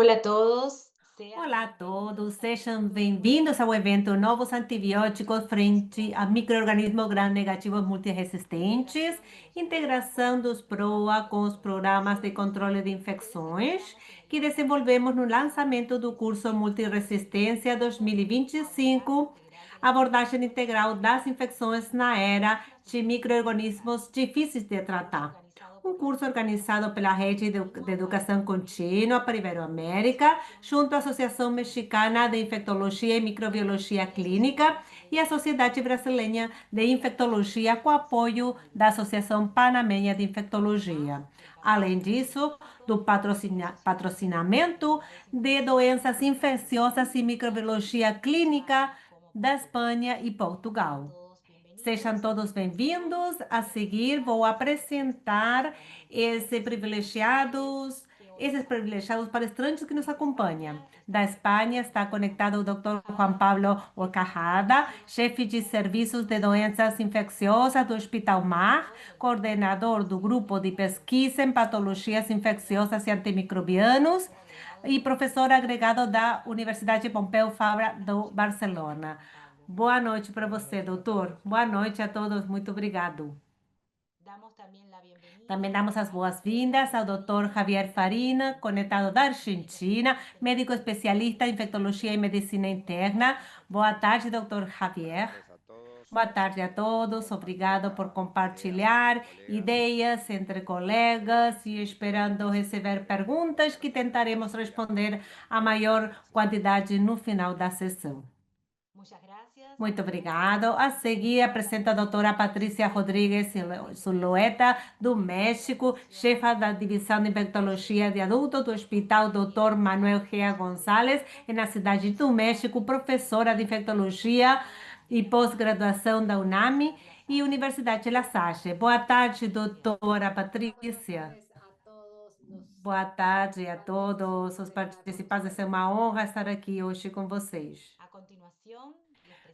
Hola a todos, Olá a todos, sejam bem-vindos ao evento Novos Antibióticos frente a micro-organismos gram-negativos multiresistentes, integração dos PROA com os programas de controle de infecções, que desenvolvemos no lançamento do curso Multiresistência 2025, abordagem integral das infecções na era de micro-organismos difíceis de tratar. Um curso organizado pela Rede de Educação Contínua para a Iberoamérica, junto à Associação Mexicana de Infectologia e Microbiologia Clínica e a Sociedade Brasileira de Infectologia, com apoio da Associação Panamenha de Infectologia. Além disso, do patrocinamento de doenças infecciosas e microbiologia clínica da Espanha e Portugal. Sejam todos bem-vindos. A seguir, vou apresentar esses privilegiados palestrantes que nos acompanham. Da Espanha está conectado o Dr. Juan Pablo Orcajada, chefe de serviços de doenças infecciosas do Hospital Mar, coordenador do grupo de pesquisa em patologias infecciosas e antimicrobianos e professor agregado da Universidade Pompeu Fabra do Barcelona. Boa noite para você, doutor. Boa noite a todos. Muito obrigado. Também damos as boas-vindas ao Dr. Javier Farina, conectado da Argentina, médico especialista em infectologia e medicina interna. Boa tarde, Dr. Javier. Boa tarde a todos. Obrigado por compartilhar ideias entre colegas e esperando receber perguntas que tentaremos responder a maior quantidade no final da sessão. Muito obrigado. A seguir, apresento a doutora Patrícia Rodrigues Zulueta, do México, chefa da Divisão de Infectologia de Adultos do Hospital Dr. Manuel Gea González, na cidade do México, professora de Infectologia e pós-graduação da UNAMI e Universidade La Salle. Boa tarde, doutora Patrícia. Boa tarde a todos os participantes. É uma honra estar aqui hoje com vocês.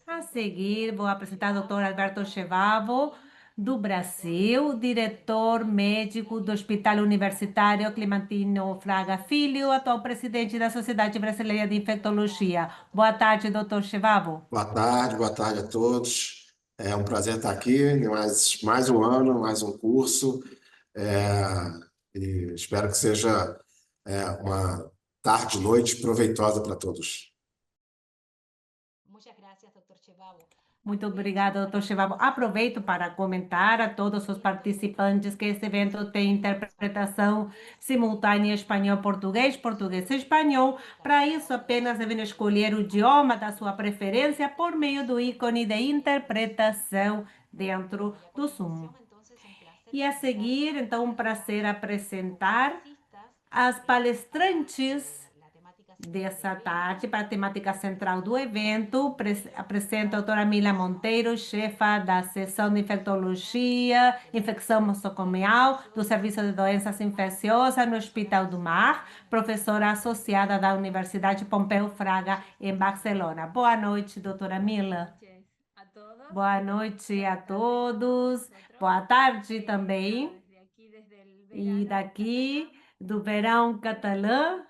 A seguir, vou apresentar o Dr. Alberto Chevavo, do Brasil, diretor médico do Hospital Universitário Clementino Fraga Filho, atual presidente da Sociedade Brasileira de Infectologia. Boa tarde, Dr. Chevavo. Boa tarde a todos. É um prazer estar aqui, mais um ano, mais um curso, e espero que seja uma tarde, noite proveitosa para todos. Muito obrigada, Dr. Chevavo. Aproveito para comentar a todos os participantes que esse evento tem interpretação simultânea espanhol-português, português-espanhol. Para isso, apenas devem escolher o idioma da sua preferência por meio do ícone de interpretação dentro do Zoom. E a seguir, então, um prazer apresentar as palestrantes dessa tarde para a temática central do evento. Apresento a doutora Mila Monteiro, chefa da seção de infectologia, infecção nosocomial do Serviço de Doenças Infecciosas no Hospital do Mar, professora associada da Universidade Pompeu Fraga, em Barcelona. Boa noite, doutora Mila. Boa noite a todos. Boa tarde também. E daqui do verão catalã,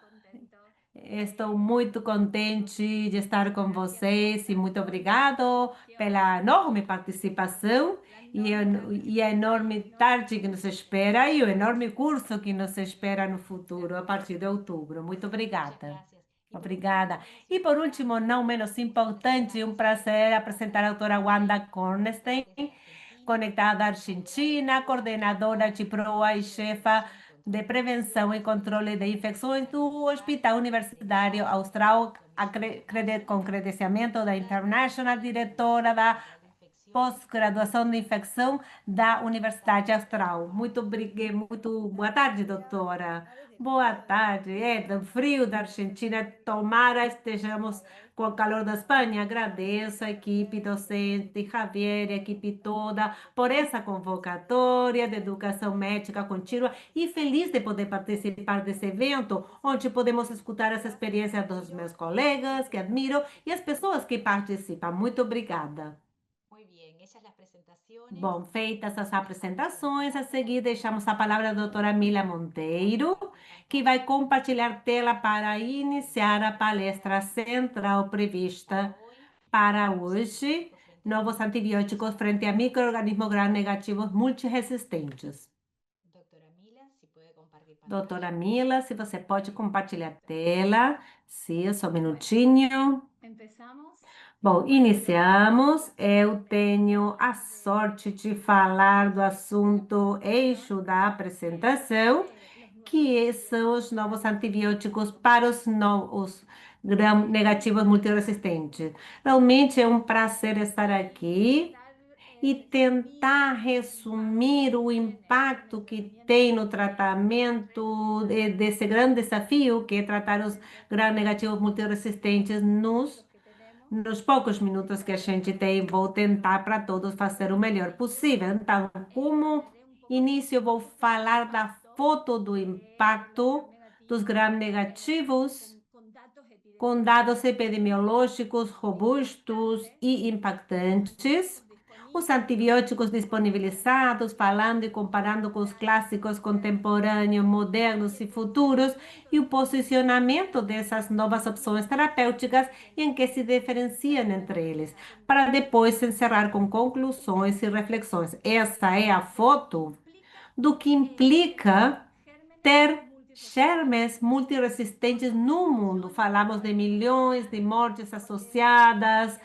estou muito contente de estar com vocês e muito obrigado pela enorme participação e a enorme tarde que nos espera e o enorme curso que nos espera no futuro, a partir de outubro. Muito obrigada. Obrigada. E por último, não menos importante, um prazer apresentar a doutora Wanda Kornstein, conectada da Argentina, coordenadora de PROA e chefa de Prevenção e Controle de Infecções do Hospital Universitário Austral, com credenciamento da International, diretora da pós-graduação de infecção da Universidade Austral. Muito boa tarde, doutora. Boa tarde. Do frio da Argentina, tomara estejamos com o calor da Espanha. Agradeço a equipe docente, Javier, a equipe toda, por essa convocatória de educação médica contínua e feliz de poder participar desse evento, onde podemos escutar as experiências dos meus colegas, que admiro, e as pessoas que participam. Muito obrigada. Bom, feitas as apresentações, a seguir deixamos a palavra à doutora Mila Monteiro, que vai compartilhar tela para iniciar a palestra central prevista para hoje, novos antibióticos frente a micro-organismos gram-negativos multiresistentes. Doutora Mila, se você pode compartilhar a tela. Sim, só um minutinho. Bom, iniciamos. Eu tenho a sorte de falar do assunto eixo da apresentação, que são os novos antibióticos para os novos gram-negativos multiresistentes. Realmente é um prazer estar aqui e tentar resumir o impacto que tem no tratamento desse grande desafio, que é tratar os gram-negativos multiresistentes nos poucos minutos que a gente tem. Vou tentar para todos fazer o melhor possível. Então, como início, vou falar da foto do impacto dos gram-negativos com dados epidemiológicos robustos e impactantes, os antibióticos disponibilizados, falando e comparando com os clássicos contemporâneos, modernos e futuros, e o posicionamento dessas novas opções terapêuticas e em que se diferenciam entre eles, para depois encerrar com conclusões e reflexões. Essa é a foto do que implica ter germes multiresistentes no mundo. Falamos de milhões de mortes associadas,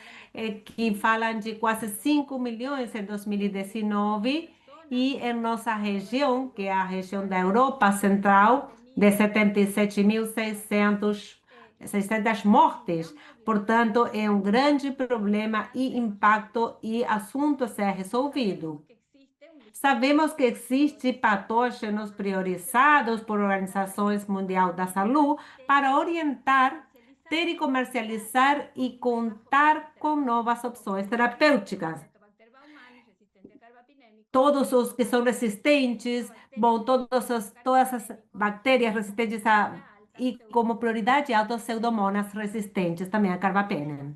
que falam de quase 5 milhões em 2019, e em nossa região, que é a região da Europa Central, de 77.600 mortes. Portanto, é um grande problema e impacto e assunto a ser resolvido. Sabemos que existem patógenos priorizados por Organizações Mundial da Saúde para orientar, ter e comercializar e contar com novas opções terapêuticas. Todos os que são resistentes, bom, todas as bactérias resistentes e como prioridade altas pseudomonas resistentes também a carbapenem.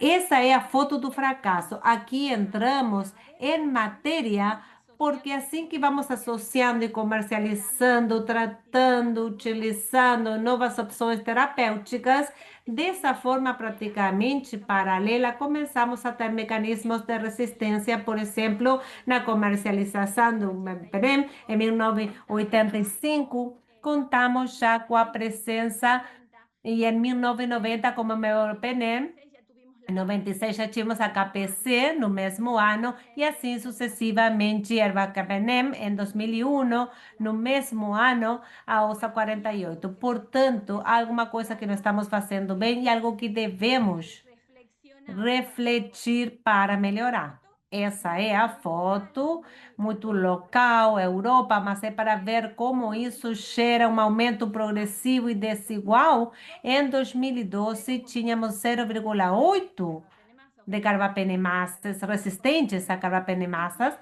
Essa é a foto do fracasso. Aqui entramos em matéria, porque assim que vamos associando e comercializando, tratando, utilizando novas opções terapêuticas, dessa forma praticamente paralela, começamos a ter mecanismos de resistência, por exemplo, na comercialização do Mepenem, em 1985, contamos já com a presença, e em 1990, como Mepenem, em 96 já tínhamos a KPC no mesmo ano e assim sucessivamente, Ervacapenem em 2001, no mesmo ano, a OSA 48. Portanto, alguma coisa que não estamos fazendo bem e algo que devemos refletir para melhorar. Essa é a foto, muito local, Europa, mas é para ver como isso gera um aumento progressivo e desigual. Em 2012, tínhamos 0,8 de carbapenemases resistentes a carbapenemases,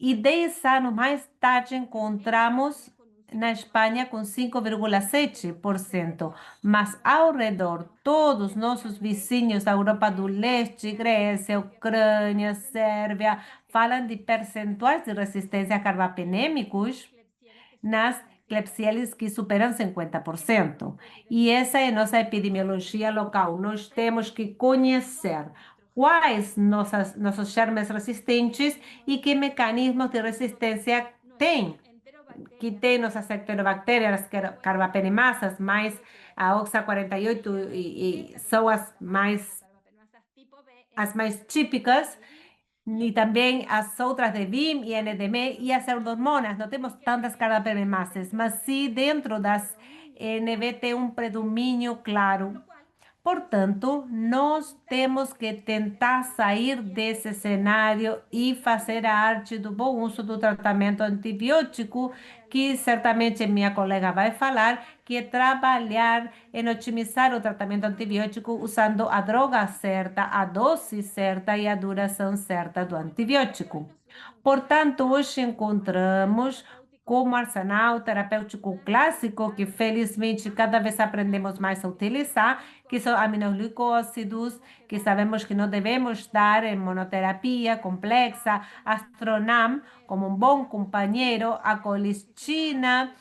e 10 anos mais tarde encontramos na Espanha com 5,7%, mas ao redor, todos nossos vizinhos da Europa do Leste, Grécia, Ucrânia, Sérvia, falam de percentuais de resistência a carbapenêmicos nas Klebsiellis que superam 50%. E essa é nossa epidemiologia local. Nós temos que conhecer quais nossos germes resistentes e que mecanismos de resistência tem, que tem nossas Ectobacterias carbapenemasas, mais a OXA 48 e são as mais típicas, e também as outras de VIM e NDM e as pseudomonas. Não temos tantas carbapenemasas, mas sim dentro das NB tem um predomínio claro. Portanto, nós temos que tentar sair desse cenário e fazer a arte do bom uso do tratamento antibiótico, que certamente minha colega vai falar, que é trabalhar em otimizar o tratamento antibiótico usando a droga certa, a dose certa e a duração certa do antibiótico. Portanto, hoje encontramos como arsenal terapêutico clássico, que felizmente cada vez aprendemos mais a utilizar, que são aminoglicócidos, que sabemos que não devemos dar em monoterapia complexa, Astronam como um bom companheiro, a colistina,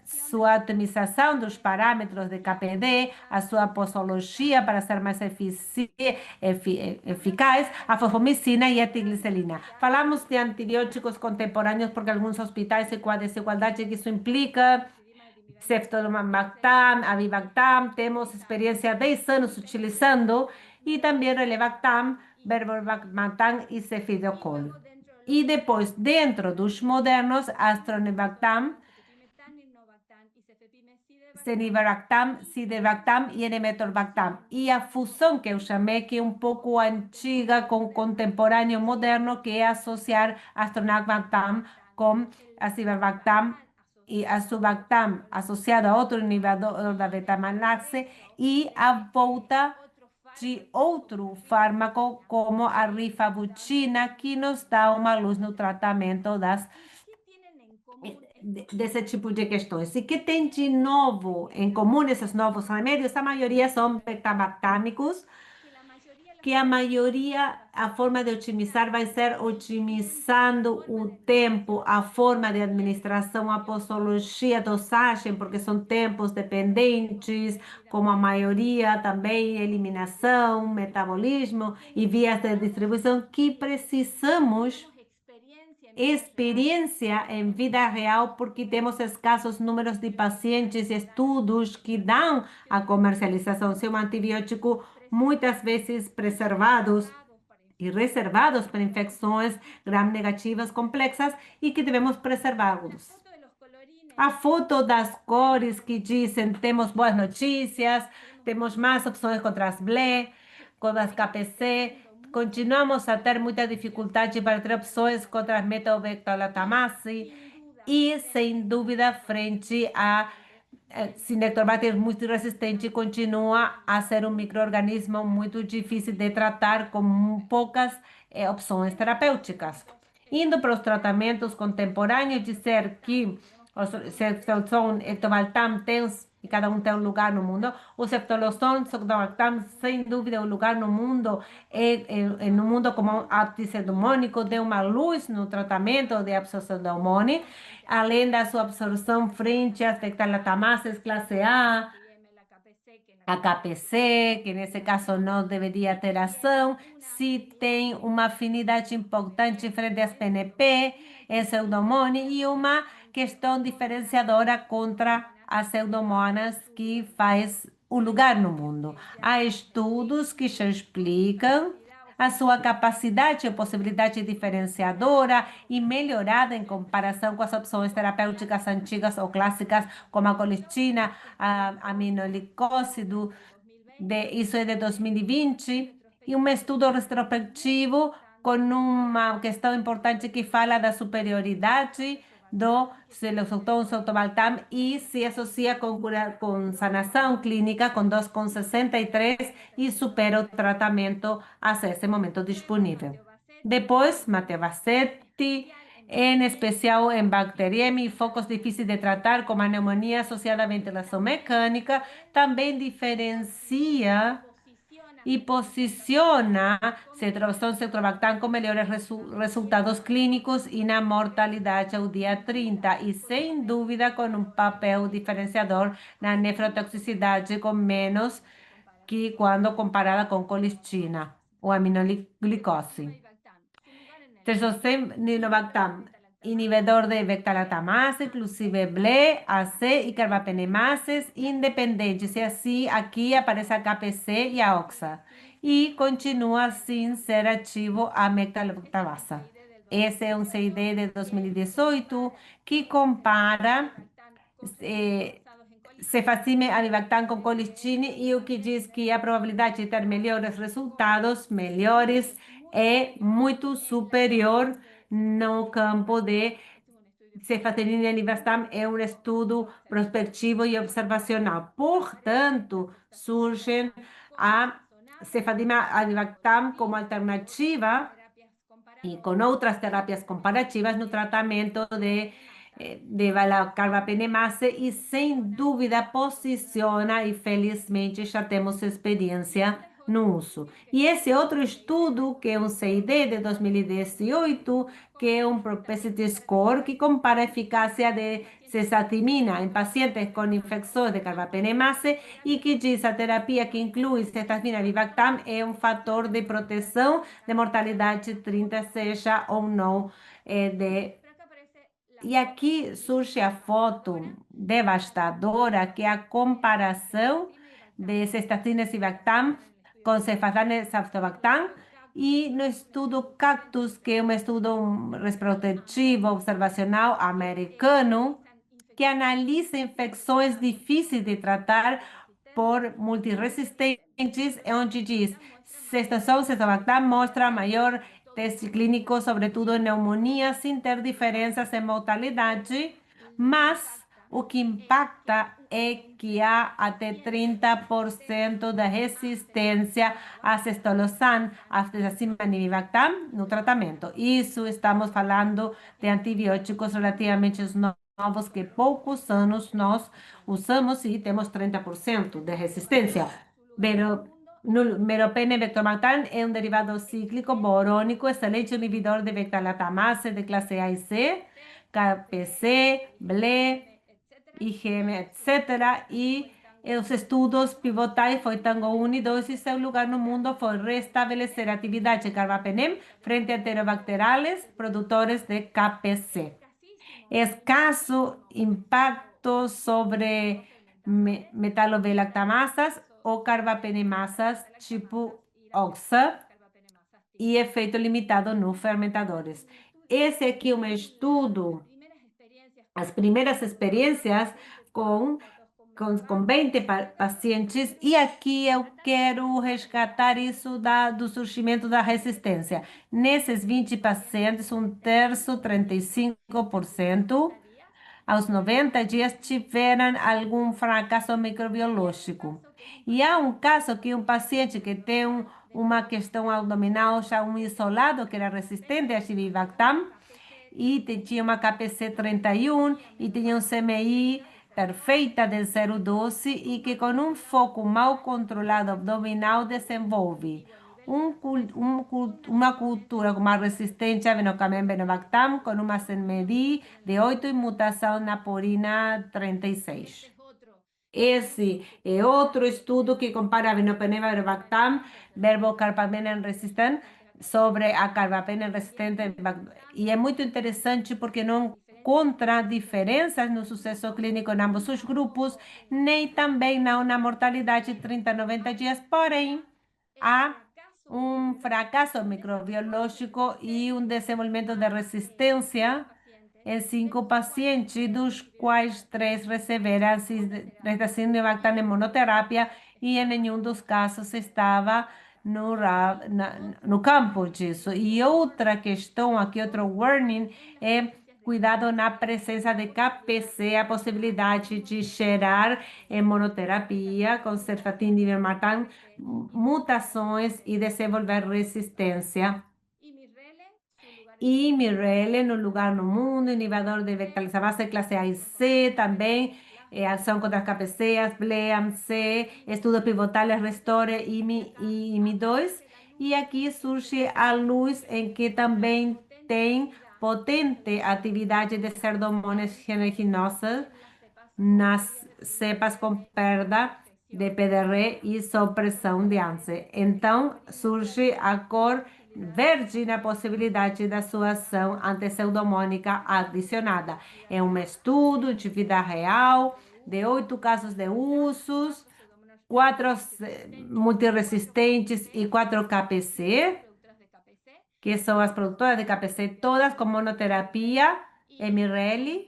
sua otimização dos parâmetros de KPD, a sua posologia para ser mais eficaz, a fosfomicina e a etiglicerina. Falamos de antibióticos contemporâneos porque alguns hospitais, com a desigualdade que isso implica, Ceftodomactam, Avibactam, temos experiência há 10 anos utilizando, e também Relevactam, Berberbactam e Cefidocol. E depois, dentro dos modernos, Astronevactam, Cenibactam, Sidebactam e Enemetorbactam. E a fusão que eu chamei, que é um pouco antiga com o contemporâneo moderno, que é associar Astronavactam com Acibarbactam e Azubactam associado a outro inibidor da betamalase e a volta de outro fármaco como a rifabutina, que nos dá uma luz no tratamento desse tipo de questões. E que tem de novo em comum esses novos remédios? A maioria são beta-lactâmicos, que a maioria, a forma de otimizar vai ser otimizando o tempo, a forma de administração, a posologia, dosagem, porque são tempos dependentes, como a maioria também, eliminação, metabolismo e vias de distribuição, que precisamos experiência em vida real, porque temos escassos números de pacientes e estudos que dão a comercialização. Se um antibiótico muitas vezes preservados e reservados para infecções gram-negativas complexas e que devemos preservá-los. A foto das cores que dizem temos boas notícias, temos mais opções contra as BLE, contra as KPC, continuamos a ter muita dificuldade para ter opções contra as metalbectalatamase e, sem dúvida, frente a Cinectorbacter multiresistente continua a ser um microorganismo muito difícil de tratar com poucas opções terapêuticas. Indo para os tratamentos contemporâneos, dizer que os ceftriaxone e ectovaltam têm, e cada um tem um lugar no mundo. O ceftriaxone e ectovaltam, sem dúvida, um lugar no mundo, no mundo como antipseudomônico, deu uma luz no tratamento de abscessodemone, além da sua absorção frente às beta-lactamases classe a KPC, que nesse caso não deveria ter ação, se tem uma afinidade importante frente às PNP, é pseudomone, e uma questão diferenciadora contra as pseudomonas que faz o lugar no mundo. Há estudos que já explicam a sua capacidade e possibilidade diferenciadora e melhorada em comparação com as opções terapêuticas antigas ou clássicas, como a colistina, a aminoglicócido, isso é de 2020, e um estudo retrospectivo com uma questão importante que fala da superioridade do Celosocton Sotobaltam e se associa com sanação clínica com 2,63 e supera o tratamento até esse momento disponível. Depois, Matevacete, em especial em bacteriemia e focos difíceis de tratar, como a pneumonia associada à ventilação mecânica, também diferencia e posiciona ceftriaxone ceftriaxone com melhores resultados clínicos e na mortalidade ao dia 30 e, sem dúvida, com um papel diferenciador na nefrotoxicidade com menos que quando comparada com colistina ou aminoglicose. Testosteronilobactam, inibidor de beta-lactamase, inclusive BLE, AC e carbapenimases independentes. E assim, aqui aparece a KPC e a OXA. E continua sem ser ativo a mectalactamasa. Esse é um CID de 2018 que compara cefacime avibactam com colistina e o que diz que a probabilidade de ter melhores resultados, melhores, é muito superior no campo de cefatinina e avibactam. É um estudo prospectivo e observacional. Portanto, surge a cefadima avibactam como alternativa e com outras terapias comparativas no tratamento de de carbapenemase e, sem dúvida, posiciona e, felizmente, já temos experiência no uso. E esse outro estudo, que é um CID de 2018, que é um propensity score, que compara a eficácia de cesatimina em pacientes com infecções de carbapenemase e que diz a terapia que inclui cesatimina Vivactam é um fator de proteção de mortalidade 30, seja ou não de. E aqui surge a foto devastadora, que é a comparação de ceftazina Vivactam com cefazane Ceftobiprole e no estudo Cactus, que é um estudo retrospectivo observacional americano, que analisa infecções difíceis de tratar por multiresistentes, onde diz, cestação Ceftobiprole mostra maior teste clínico, sobretudo em pneumonia, sem ter diferenças em mortalidade, mas o que impacta é que há até 30% de resistência a cestolosan, aftazocimab e Vivactam no tratamento. Isso estamos falando de antibióticos relativamente novos que poucos anos nós usamos e temos 30% de resistência. Meropenem vectormactam é um derivado cíclico borônico, excelente inibidor de beta-lactamase de classe A e C, KPC, BLE, IgM, etc. E os estudos pivotais foi Tango 1 e 2 e seu lugar no mundo foi restabelecer a atividade de carbapenem frente a enterobacteriales produtores de KPC. Escasso impacto sobre metalovelactamasas ou carbapenemasas tipo OXA e efeito limitado nos fermentadores. Esse aqui é um estudo, as primeiras experiências com 20 pacientes, e aqui eu quero resgatar isso do surgimento da resistência. Nesses 20 pacientes, um terço, 35%, aos 90 dias tiveram algum fracasso microbiológico. E há um caso que um paciente que tem uma questão abdominal, já um isolado, que era resistente a Chivivactam, e tinha uma KPC 31 e tinha um CMI perfeita de 0,12 e que com um foco mal controlado abdominal desenvolve uma cultura com uma resistência a Venocamen Benobactam com uma CMI de 8 e mutação na porina 36. Esse é outro estudo que compara a Venopenema Benobactam verbo carbapenem resistente sobre a carbapenem resistente, e é muito interessante porque não encontra diferenças no sucesso clínico em ambos os grupos, nem também na mortalidade de 30 a 90 dias, porém há um fracasso microbiológico e um desenvolvimento de resistência em 5 pacientes, dos quais 3 receberam Ceftriaxona em monoterapia e em nenhum dos casos estava no campo disso. E outra questão aqui, outro warning, é cuidado na presença de KPC, a possibilidade de gerar em monoterapia com Cerfatin e Ivermectin mutações e desenvolver resistência. E Mirelle, no lugar no mundo, inibidor de beta-lactamase classe A e C, também ação contra as KPCs, BLEAM-C, estudos pivotais Restore, IMI e IMI2. E aqui surge a luz em que também tem potente atividade de pseudomonas geneginosas nas cepas com perda de PDR e supressão de ANSE. Então, surge a cor verde na possibilidade da sua ação antipseudomônica adicionada. É um estudo de vida real, de 8 casos de usos, 4 multiresistentes e 4 KPC, que são as produtoras de KPC, todas com monoterapia, Emirelli,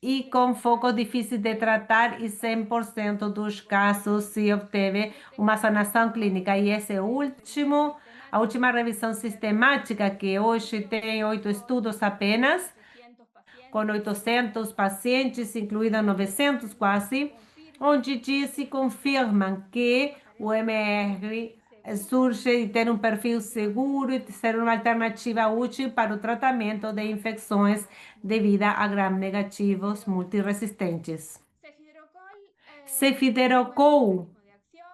e com foco difícil de tratar, e 100% dos casos se obteve uma sanação clínica. E esse último, a última revisão sistemática, que hoje tem 8 estudos apenas, com 800 pacientes, incluídos 900 quase, onde diz e confirmam que o MR surge e ter um perfil seguro e ser uma alternativa útil para o tratamento de infecções devido a gram-negativos multiresistentes. Cefiderocol,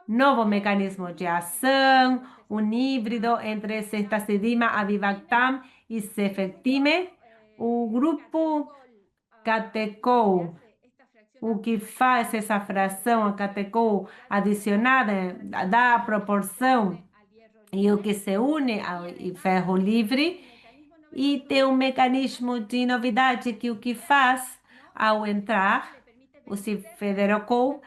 novo mecanismo de ação, um híbrido entre ceftazidima, avibactam e cefepime. O grupo Catecol, o que faz essa fração, a Catecol adicionada, dá a proporção e o que se une ao ferro livre e tem um mecanismo de novidade que o que faz ao entrar, o cifederocol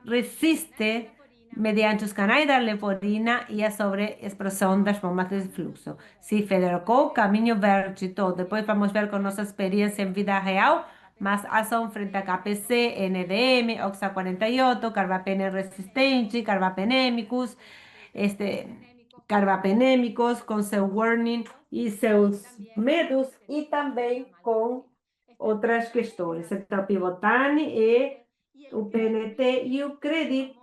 resiste mediante os canais da levorina e a sobreexpressão das bombas de fluxo. Cifederocol, caminho verde todo. Depois vamos ver com nossa experiência em vida real, mas ação frente a KPC, NDM, OXA 48, carbapene resistente, carbapenêmicos, carbapenêmicos com seu warning e seus medos e também com outras questões, o pivotane e o PNT e o credit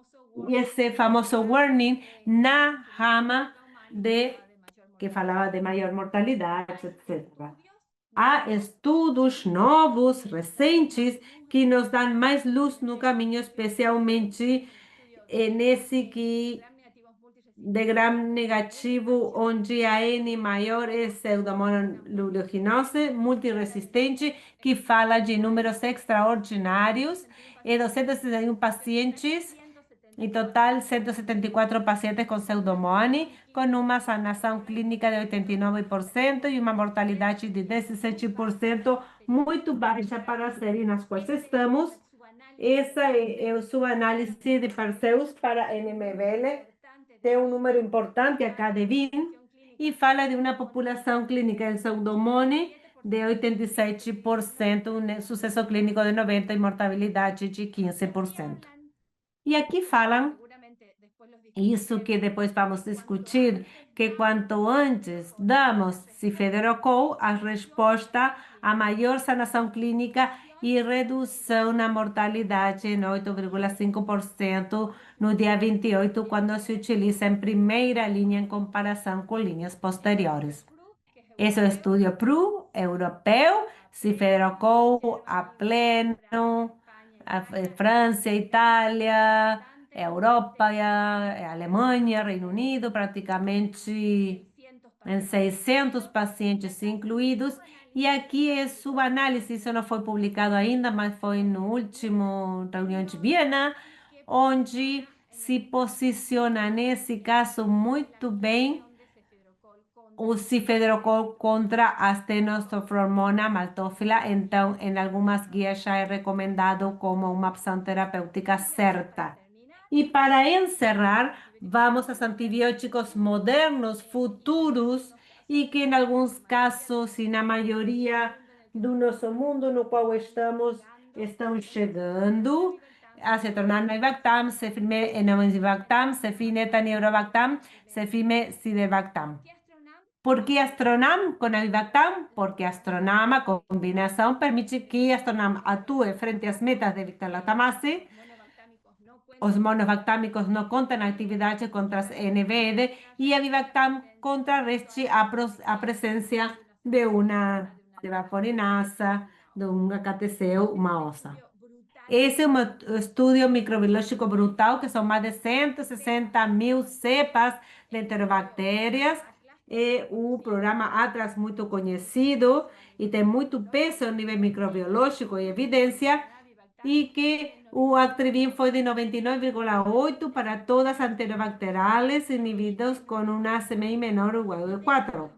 e esse famoso warning na rama de que falava de maior mortalidade, etc. Há estudos novos, recentes, que nos dão mais luz no caminho, especialmente nesse que de gram negativo, onde a N maior é pseudomonas multiresistente, que fala de números extraordinários, e 261 pacientes, em total 174 pacientes com pseudomonas, com uma sanação clínica de 89% e uma mortalidade de 17%, muito baixa para a série nas quais estamos. Essa é a sua análise de parceiros para NMBL, tem um número importante acá de 20 e fala de uma população clínica de pseudomonas de 87%, um sucesso clínico de 90% e mortalidade de 15%. E aqui falam isso que depois vamos discutir, que quanto antes damos cifederocol, a resposta a maior sanação clínica e redução na mortalidade em 8,5% no dia 28, quando se utiliza em primeira linha em comparação com linhas posteriores. Esse é o estudo PRU europeu, cifederocol a pleno, a França, Itália, Europa, Alemanha, Reino Unido, praticamente em 600 pacientes incluídos. E aqui é sua análise, isso não foi publicado ainda, mas foi no último reunião de Viena, onde se posiciona nesse caso muito bem o cifederocol contra a Stenostophormona maltófila. Então, em algumas guias já é recomendado como uma opção terapêutica certa. E para encerrar, vamos aos antibióticos modernos, futuros, e que em alguns casos, e na maioria do nosso mundo no qual estamos, estão chegando. Acetonam Avibactam, Cefime Enamizibactam, Cefine Taniorobactam, Cefime Sidebactam. ¿Por qué Astronam con Avibactam? Porque Astronam, a combinação, permite que Astronam atue frente às metas de victalactamase. Os monobactámicos não contam atividade contra as NVD e Avibactam contrarreste a presença de uma devaforinasa, de um HTC, uma ossa. Esse é um estudo microbiológico brutal, que são mais de 160 mil cepas de enterobactérias. É o programa Atlas, muito conhecido e tem muito peso a nível microbiológico e evidência, e que o Actrivin foi de 99,8 para todas as enterobacteriales inibidos com uma CMI menor ou igual a 4.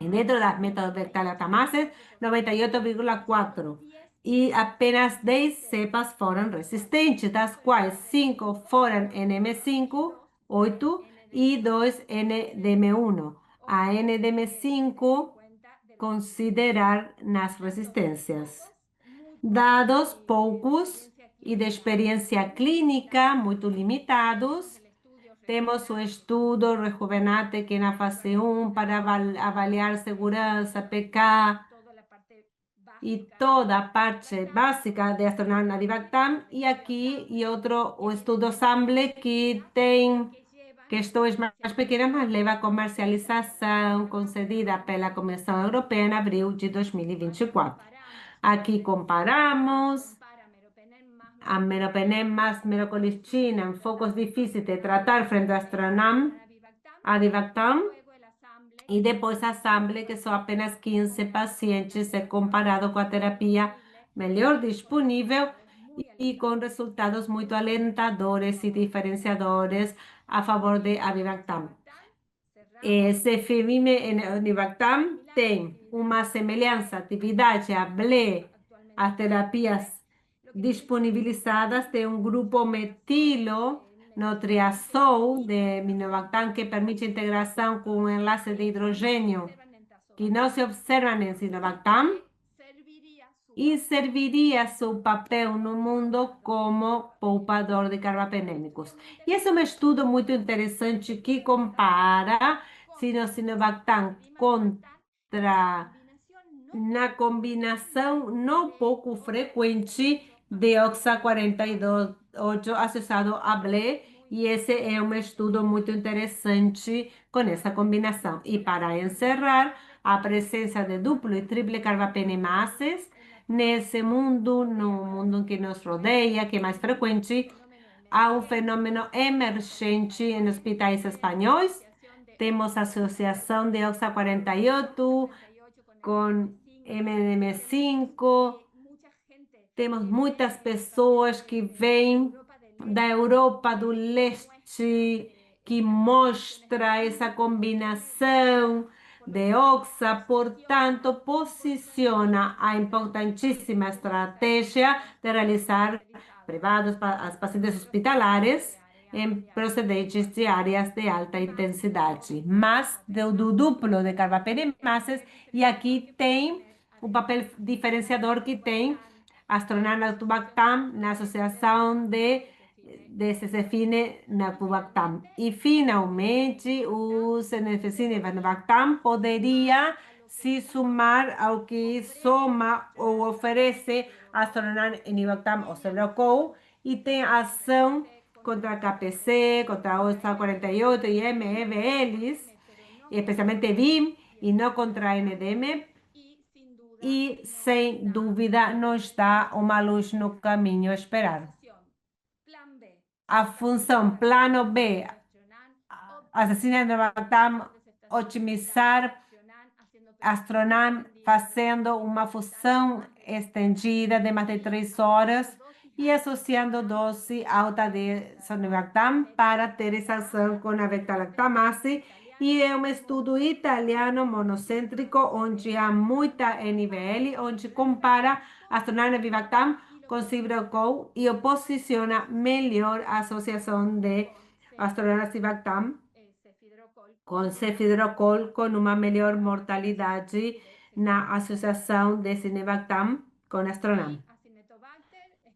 E dentro das metabacteriotamases, 98,4. E apenas 10 cepas foram resistentes, das quais 5 foram NM5, 8 e 2 NDM1. A NDM5 considerar nas resistências. Dados poucos e de experiência clínica muito limitados. Temos o estudo Rejuvenate, que é na fase 1, para avaliar segurança, PK e toda a parte básica de Astronam Avibactam. E aqui, e outro, o estudo SAMBLE, que tem questões mais pequenas, mas leva à comercialização concedida pela Comissão Europeia em abril de 2024. Aqui comparamos a meropenem más merocolistina en focos difíceis de tratar frente a Astronam, Avibactam e depois a Sample, que são apenas 15 pacientes, é comparado com a terapia melhor disponível e com resultados muito alentadores e diferenciadores a favor de Avibactam. Cefivime e Avibactam tem uma semelhança, atividade, a BLE, as terapias disponibilizadas, tem um grupo metilo no triazol de Minobactam que permite integração com um enlace de hidrogênio que não se observa em Sinobactam e serviria seu papel no mundo como poupador de carbapenêmicos. E esse é um estudo muito interessante que compara Sinobactam contra na combinação não pouco frequente de Oxa 48 associado a BLE, e esse é um estudo muito interessante com essa combinação. E para encerrar, a presença de duplo e triple carbapenemases nesse mundo, no mundo que nos rodeia, que é mais frequente, há um fenômeno emergente em hospitais espanhóis. Temos a associação de Oxa 48 com MDM5. Temos muitas pessoas que vêm da Europa do Leste que mostra essa combinação de Oxa, portanto, posiciona a importantíssima estratégia de realizar privados para as pacientes hospitalares em procedentes de áreas de alta intensidade, mas do duplo de carbapenemases, e aqui tem o papel diferenciador que tem Astronauta na associação de Cefepime Navibactam. E, finalmente, o Cenefecine Navibactam poderia se somar ao que soma ou oferece Astronauta Navibactam ou Sebrocou, e tem ação contra a KPC, contra a OSA 48 e MEVLs, especialmente BIM, e não contra a NDM, e, sem dúvida, nos dá uma luz no caminho a esperar. A função plano B, assassinando Batam, otimizar Astronam, fazendo uma fusão estendida de mais de 3 horas e associando dose alta de Sonibactam para ter essa ação com a beta-lactamase. E é um estudo italiano monocêntrico, onde há muita NVL, onde compara Astronam e Vivactam com Cibrocol e posiciona melhor a associação de Astronam e Vivactam com cefidrocol, com uma melhor mortalidade na associação de Cinebactam com Astronam.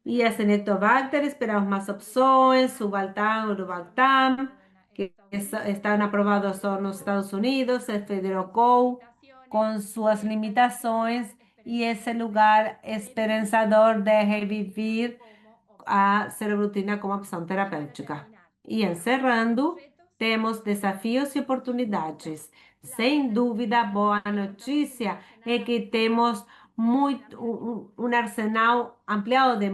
E a Cinetobacter, esperamos mais opções, Subaltam, Urubactam, que estão aprovados só nos Estados Unidos, cefidrocol, com suas limitações, e esse lugar esperançador de reviver a cerebrotina como opção terapêutica. E encerrando, temos desafios e oportunidades. Sem dúvida, a boa notícia é que temos um arsenal ampliado de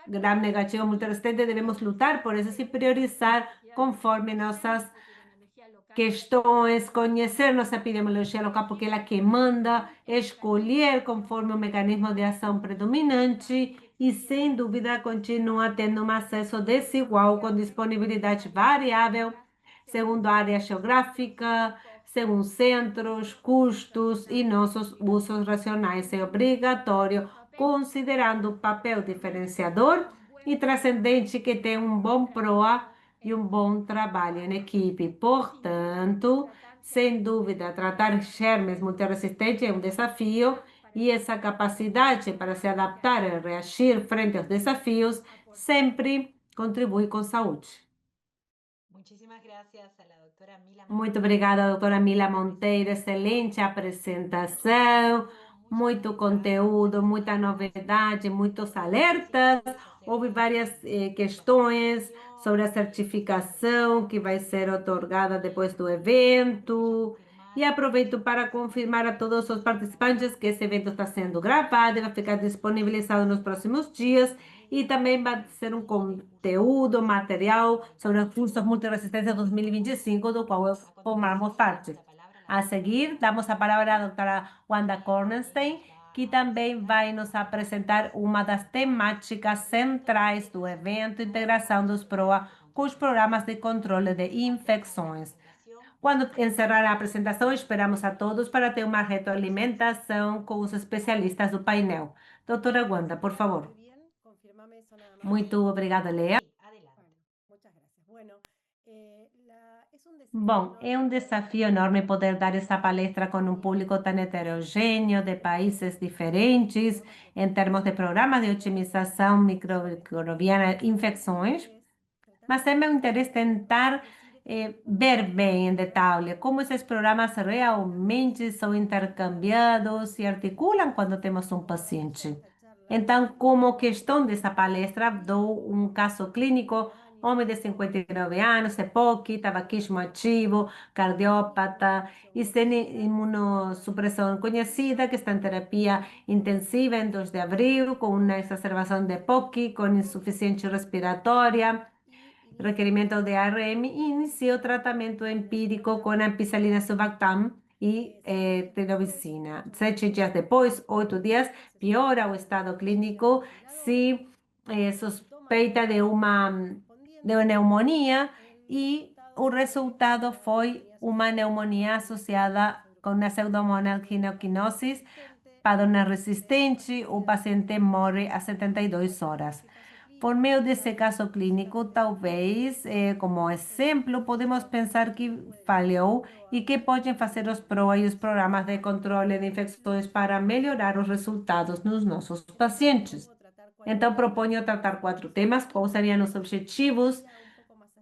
gram negativo multiresistente. Devemos lutar por isso e priorizar conforme nossas questões, conhecer nossa epidemiologia local, porque ela que manda, escolher conforme o mecanismo de ação predominante e, sem dúvida, continua tendo um acesso desigual, com disponibilidade variável, segundo a área geográfica, segundo centros, custos e nossos usos racionais. É obrigatório, considerando o papel diferenciador e transcendente que tem um bom PROA e um bom trabalho em equipe. Portanto, sem dúvida, tratar germes multiresistentes é um desafio, e essa capacidade para se adaptar e reagir frente aos desafios sempre contribui com saúde. Muito obrigada, doutora Mila Monteiro. Excelente apresentação, muito conteúdo, muita novidade, muitos alertas. Houve várias questões sobre a certificação que vai ser otorgada depois do evento. E aproveito para confirmar a todos os participantes que esse evento está sendo gravado e vai ficar disponibilizado nos próximos dias. E também vai ser um conteúdo, material sobre os cursos Multiresistência 2025, do qual formamos parte. A seguir, damos a palavra à doutora Wanda Kornstein, que também vai nos apresentar uma das temáticas centrais do evento, integração dos PROA com os programas de controle de infecções. Quando encerrar a apresentação, esperamos a todos para ter uma retroalimentação com os especialistas do painel. Doutora Wanda, por favor. Muito obrigada, Lea. Bom, é um desafio enorme poder dar essa palestra com um público tão heterogêneo, de países diferentes, em termos de programas de otimização microbiana infecções, mas é meu interesse tentar ver bem em detalhe como esses programas realmente são intercambiados e articulam quando temos um paciente. Então, como questão dessa palestra, dou um caso clínico, homem de 59 anos, EPOC, tabaquismo ativo, cardiopata e sem imunossupressão conhecida, que está em terapia intensiva em 2 de abril, com uma exacerbação de EPOC, com insuficiência respiratória, requerimento de ARM e inicia o tratamento empírico com ampicilina sulbactam e terobicina. 7 dias depois, 8 dias, piora o estado clínico se suspeita de uma pneumonia e o resultado foi uma pneumonia associada com a pseudomonas quinoquinosis, padrão resistente, o paciente morre a 72 horas. Por meio desse caso clínico, talvez, como exemplo, podemos pensar que falhou e que podem fazer os PROA e os programas de controle de infecções para melhorar os resultados nos nossos pacientes. Então, proponho tratar 4 temas, quais seriam os objetivos.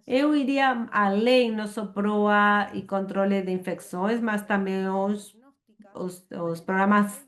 Eu iria além no só PROA e controle de infecções, mas também os programas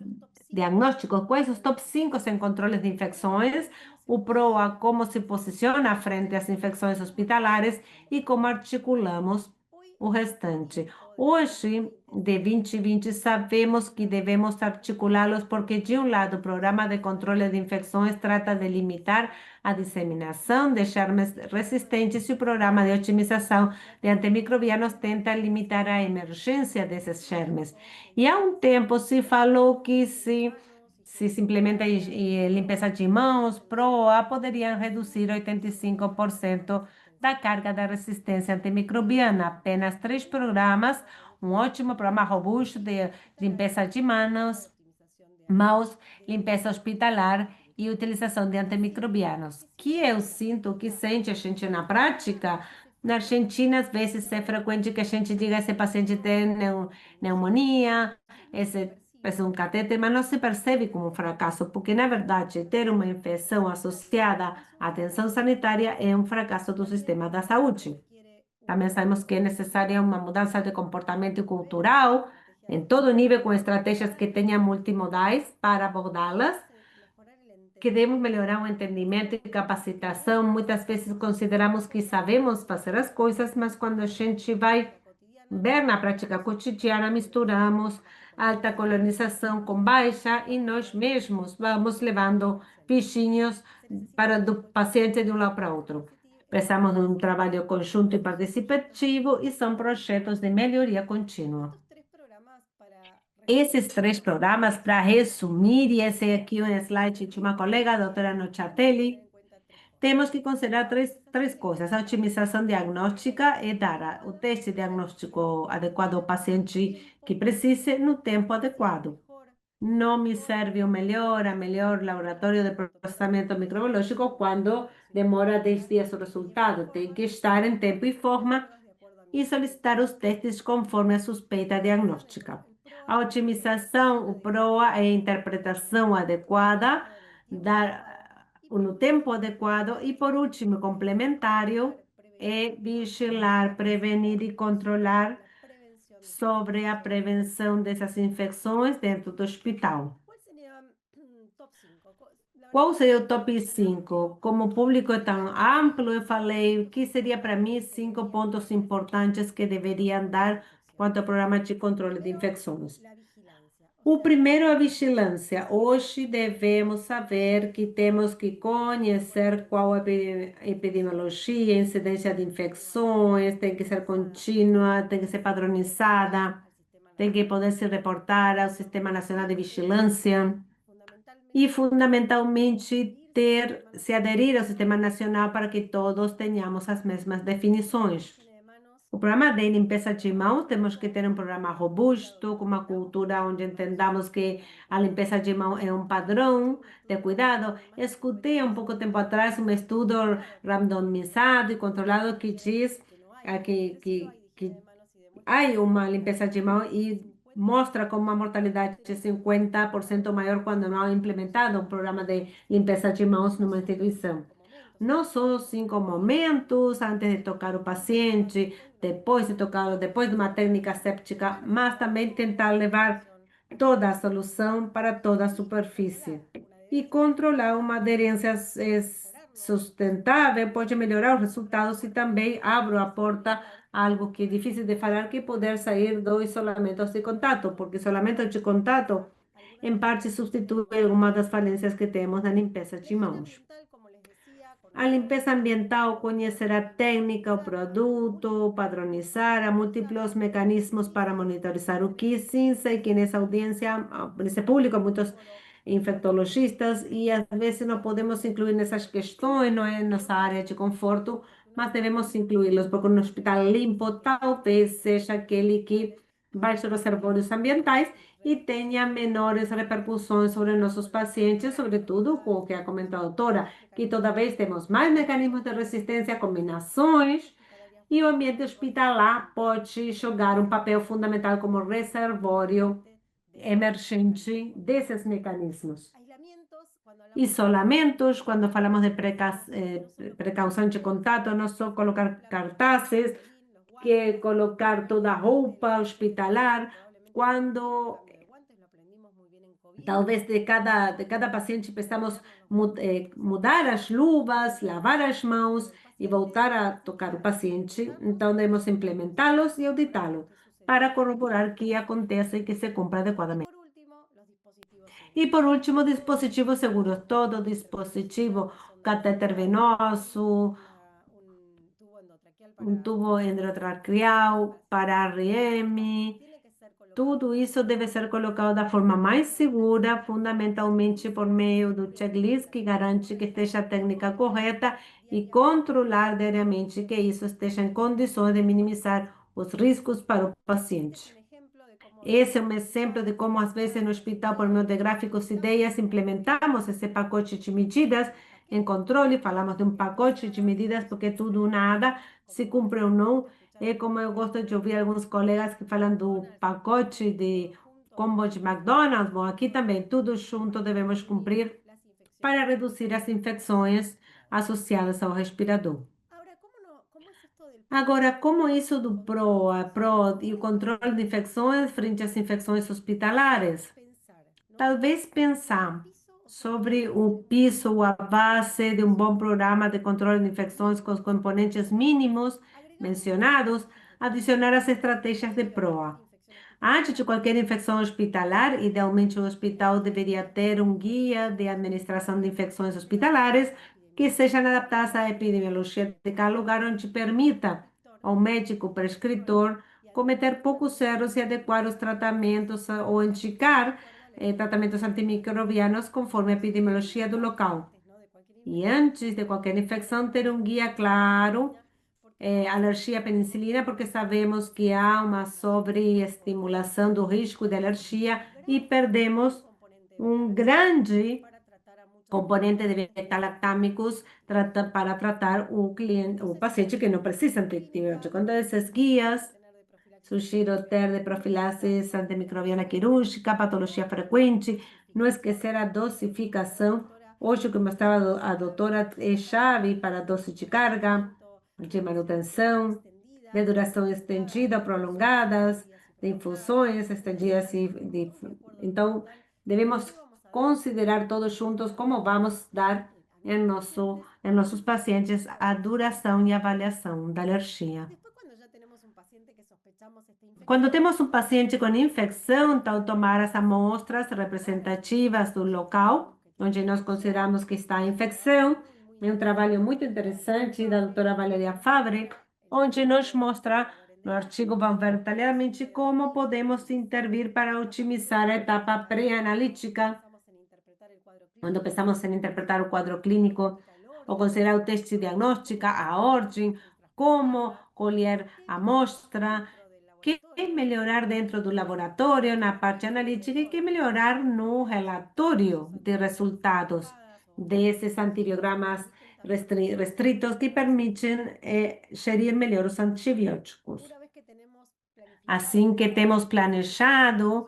diagnósticos, quais os top 5 em controles de infecções, o PROA, como se posiciona frente às infecções hospitalares e como articulamos o restante. Hoje, de 2020, sabemos que devemos articulá-los porque, de um lado, o programa de controle de infecções trata de limitar a disseminação de germes resistentes e o programa de otimização de antimicrobianos tenta limitar a emergência desses germes. E há um tempo se falou que se implementa limpeza de mãos, PROA, poderiam reduzir 85% da carga da resistência antimicrobiana. Apenas 3 programas, um ótimo programa robusto de limpeza de mãos, limpeza hospitalar e utilização de antimicrobianos, que eu sinto, que sente a gente na prática. Na Argentina, às vezes é frequente que a gente diga esse paciente tem pneumonia, esse precisa um catéter, mas não se percebe como um fracasso, porque na verdade ter uma infecção associada à atenção sanitária é um fracasso do sistema da saúde. Também sabemos que é necessária uma mudança de comportamento cultural em todo nível, com estratégias que tenham multimodais para abordá-las. Queremos melhorar o entendimento e capacitação. Muitas vezes consideramos que sabemos fazer as coisas, mas quando a gente vai ver na prática cotidiana, misturamos alta colonização com baixa e nós mesmos vamos levando bichinhos para do paciente de um lado para outro. Precisamos de um trabalho conjunto e participativo e são projetos de melhoria contínua. Esses 3 programas, para resumir, e esse aqui é um slide de uma colega, a doutora Nocciatelli, temos que considerar três coisas. A otimização diagnóstica é dar o teste diagnóstico adequado ao paciente que precise no tempo adequado. Não me serve a melhor laboratório de processamento microbiológico quando demora 10 dias o resultado. Tem que estar em tempo e forma e solicitar os testes conforme a suspeita diagnóstica. A otimização, o PROA, é a interpretação adequada, no tempo adequado e, por último, complementário, é vigilar, prevenir e controlar sobre a prevenção dessas infecções dentro do hospital. Qual seria o top 5? Como o público é tão amplo, eu falei o que seria para mim 5 pontos importantes que deveriam dar quanto ao programa de controle de infecções. O primeiro é a vigilância. Hoje devemos saber que temos que conhecer qual é a epidemiologia, a incidência de infecções, tem que ser contínua, tem que ser padronizada, tem que poder se reportar ao Sistema Nacional de Vigilância e, fundamentalmente, se aderir ao Sistema Nacional para que todos tenhamos as mesmas definições. O programa de limpeza de mãos, temos que ter um programa robusto, com uma cultura onde entendamos que a limpeza de mão é um padrão de cuidado. Escutei há um pouco tempo atrás um estudo randomizado e controlado que diz que há uma limpeza de mão e mostra como a mortalidade é 50% maior quando não é implementado um programa de limpeza de mãos numa instituição. Não só os 5 momentos antes de tocar o paciente, depois de tocá-lo, depois de uma técnica séptica, mas também tentar levar toda a solução para toda a superfície. E controlar uma aderência sustentável pode melhorar os resultados e também abre a porta a algo que é difícil de falar, que é poder sair do isolamento de contato, porque isolamento de contato, em parte, substitui uma das falências que temos na limpeza de mãos. A limpeza ambiental, conhecer a técnica, o produto, padronizar, há múltiplos mecanismos para monitorizar o que sim, sei que nessa audiência, nesse público, há muitos infectologistas e às vezes não podemos incluir nessas questões, não é nossa área de conforto, mas devemos incluí-los, porque um hospital limpo talvez seja aquele que baixe os reservórios ambientais e tenha menores repercussões sobre nossos pacientes, sobretudo com o que a comentou a doutora, que toda vez temos mais mecanismos de resistência, combinações, e o ambiente hospitalar pode jogar um papel fundamental como reservório emergente desses mecanismos. Isolamentos, quando falamos de precaução de contato, não só colocar cartazes, que colocar toda a roupa hospitalar, quando talvez de cada paciente precisamos mudar as luvas, lavar as mãos e voltar a tocar o paciente. Então, devemos implementá-los e auditá-los para corroborar que aconteça e que se cumpra adequadamente. E, por último, dispositivos seguros. Todo dispositivo, catéter venoso, um tubo endotraqueal, para RM, tudo isso deve ser colocado da forma mais segura, fundamentalmente por meio do checklist que garante que esteja a técnica correta e controlar diariamente que isso esteja em condições de minimizar os riscos para o paciente. Esse é um exemplo de como, às vezes, no hospital, por meio de gráficos e ideias, implementamos esse pacote de medidas em controle, falamos de um pacote de medidas, porque tudo ou nada, se cumpre ou não. É como eu gosto de ouvir alguns colegas que falam do pacote de combo de McDonald's. Bom, aqui também, tudo junto devemos cumprir para reduzir as infecções associadas ao respirador. Agora, como isso do PRO e o controle de infecções frente às infecções hospitalares? Talvez pensar sobre o piso ou a base de um bom programa de controle de infecções com os componentes mínimos mencionados, adicionar as estratégias de PROA. Antes de qualquer infecção hospitalar, idealmente o hospital deveria ter um guia de administração de infecções hospitalares que sejam adaptadas à epidemiologia de cada lugar, onde permita ao médico prescritor cometer poucos erros e adequar os tratamentos ou indicar tratamentos antimicrobianos conforme a epidemiologia do local. E antes de qualquer infecção, ter um guia claro, alergia à penicilina, porque sabemos que há uma sobreestimulação do risco de alergia e perdemos um grande componente de beta-lactâmicos para tratar o paciente que não precisa antibiótico. Então, esses guias, sugiro ter de profilaxis antimicrobiana quirúrgica, patologia frequente, não esquecer a dosificação. Hoje, como estava a doutora, é chave para a dose de carga, de manutenção, de duração estendida, prolongadas, de infusões estendidas. Então, devemos considerar todos juntos como vamos dar em nossos pacientes a duração e avaliação da alergia. Quando temos um paciente com infecção, então tomar as amostras representativas do local, onde nós consideramos que está a infecção. É um trabalho muito interessante da doutora Valeria Fabre, onde nos mostra, no artigo, vamos ver detalhadamente como podemos intervir para otimizar a etapa pré-analítica, quando pensamos em interpretar o quadro clínico, ou considerar o teste diagnóstico, a ordem, como colher a amostra, que melhorar dentro do laboratório, na parte analítica, e que melhorar no relatório de resultados desses antibiogramas restritos que permitem gerir melhor os antibióticos. Assim que temos planejado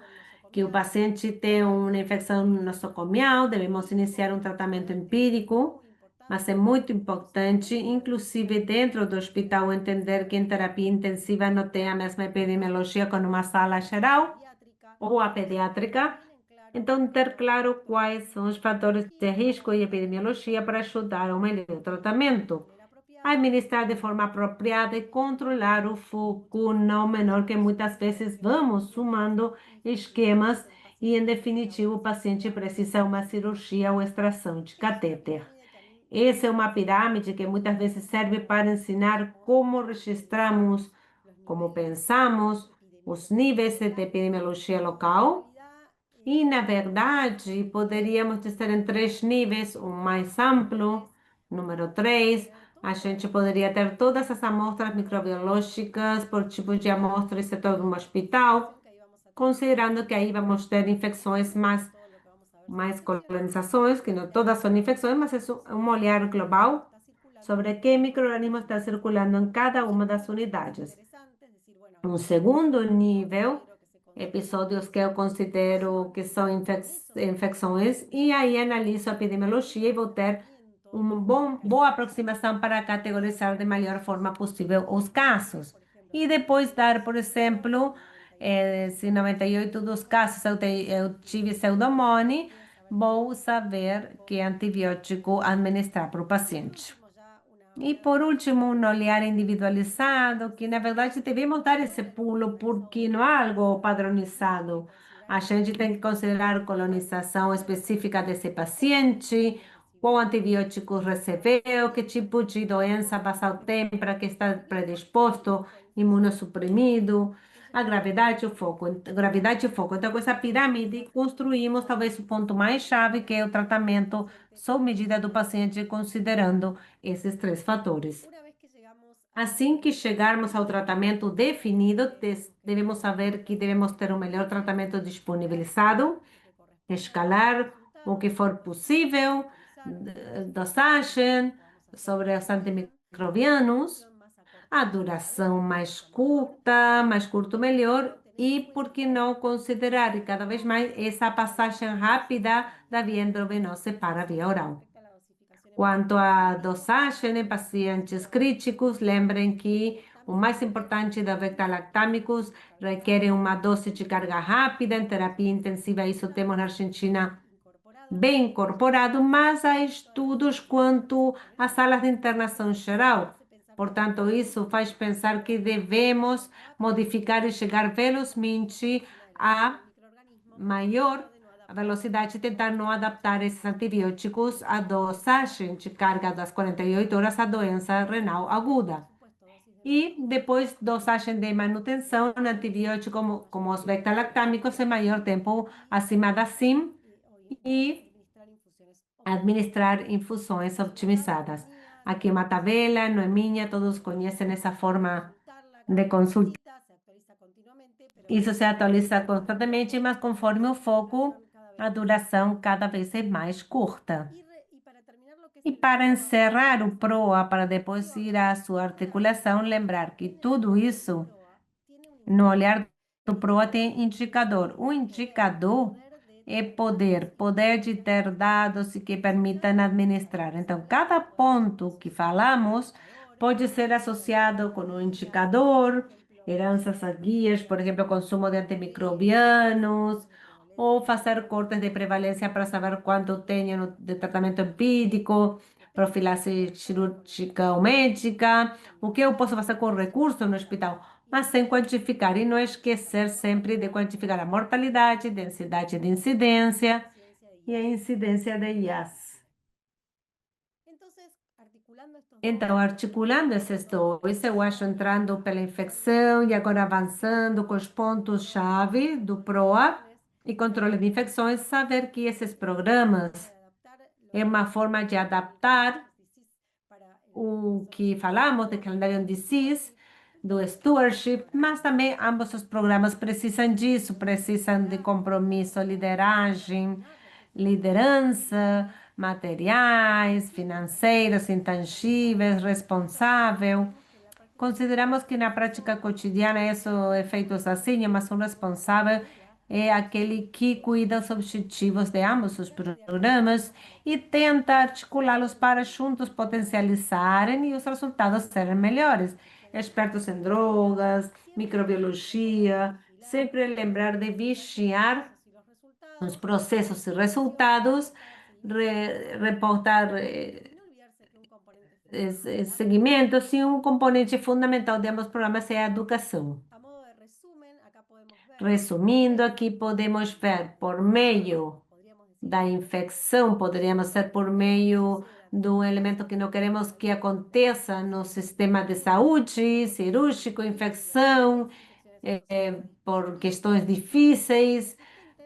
que o paciente tem uma infecção nosocomial, devemos iniciar um tratamento empírico, mas é muito importante, inclusive dentro do hospital, entender que em terapia intensiva não tem a mesma epidemiologia como uma sala geral ou a pediátrica. Então, ter claro quais são os fatores de risco e epidemiologia para ajudar ao melhor tratamento. Administrar de forma apropriada e controlar o foco não menor, que muitas vezes vamos sumando esquemas e, em definitivo, o paciente precisa de uma cirurgia ou extração de catéter. Essa é uma pirâmide que muitas vezes serve para ensinar como registramos, como pensamos, os níveis de epidemiologia local. E, na verdade, poderíamos dizer em três níveis: um mais amplo, número três, a gente poderia ter todas as amostras microbiológicas por tipo de amostra, isso é todo um hospital, considerando que aí vamos ter infecções mais colonizações, que não todas são infecções, mas é um olhar global sobre que microorganismo está circulando em cada uma das unidades. Um segundo nível, episódios que eu considero que são infecções, e aí analiso a epidemiologia e vou ter uma boa aproximação para categorizar de melhor forma possível os casos. E depois dar, por exemplo, se 98 dos casos eu tive pseudomonas, vou saber que antibiótico administrar para o paciente. E por último, um olhar individualizado, que na verdade devemos dar esse pulo porque não é algo padronizado. A gente tem que considerar a colonização específica desse paciente, qual antibiótico recebeu, que tipo de doença basal tem para que está predisposto, imunossuprimido, a gravidade e o foco. Gravidade e o foco. Então, com essa pirâmide, construímos talvez o ponto mais chave, que é o tratamento sob medida do paciente, considerando esses três fatores. Assim que chegarmos ao tratamento definido, devemos saber que devemos ter o melhor tratamento disponibilizado, escalar o que for possível, dosagem sobre os antimicrobianos, a duração mais curto melhor, e por que não considerar cada vez mais essa passagem rápida da via endovenosa para a via oral. Quanto à dosagem em pacientes críticos, lembrem que o mais importante da beta-lactâmicos requer uma dose de carga rápida em terapia intensiva. Isso temos na Argentina bem incorporado, mas há estudos quanto às salas de internação geral. Portanto, isso faz pensar que devemos modificar e chegar velozmente a maior velocidade, e tentar não adaptar esses antibióticos à dosagem de carga das 48 horas à doença renal aguda. E depois, dosagem de manutenção no antibiótico, como os beta-lactâmicos, em maior tempo acima da CIM, e administrar infusões otimizadas. Aqui uma tabela, não é minha, todos conhecem essa forma de consulta. Isso se atualiza constantemente, mas conforme o foco, a duração cada vez é mais curta. E para encerrar o PROA, para depois ir à sua articulação, lembrar que tudo isso, no olhar do PROA, tem indicador. O indicador é poder de ter dados e que permitam administrar. Então, cada ponto que falamos pode ser associado com um indicador, heranças guias, por exemplo, consumo de antimicrobianos, ou fazer cortes de prevalência para saber quanto tenho de tratamento empírico, profilaxe cirúrgica ou médica, o que eu posso fazer com recursos no hospital, mas sem quantificar e não esquecer sempre de quantificar a mortalidade, densidade de incidência e a incidência de IAS. Então, articulando esses dois, eu acho entrando pela infecção e agora avançando com os pontos-chave do PROA e controle de infecções, saber que esses programas é uma forma de adaptar o que falamos de calendário disease, do stewardship, mas também ambos os programas precisam disso, precisam de compromisso, lideragem, liderança, materiais, financeiros, intangíveis, responsável. Consideramos que na prática cotidiana isso é feito assim, mas o responsável é aquele que cuida dos objetivos de ambos os programas e tenta articulá-los para juntos potencializarem e os resultados serem melhores. Expertos em drogas, microbiologia, sempre lembrar de vigiar os processos e resultados, reportar segmentos e um componente fundamental de ambos os programas é a educação. Resumindo, aqui podemos ver por meio da infecção, poderíamos ser por meio de um elemento que não queremos que aconteça no sistema de saúde, cirúrgico, infecção, por questões difíceis,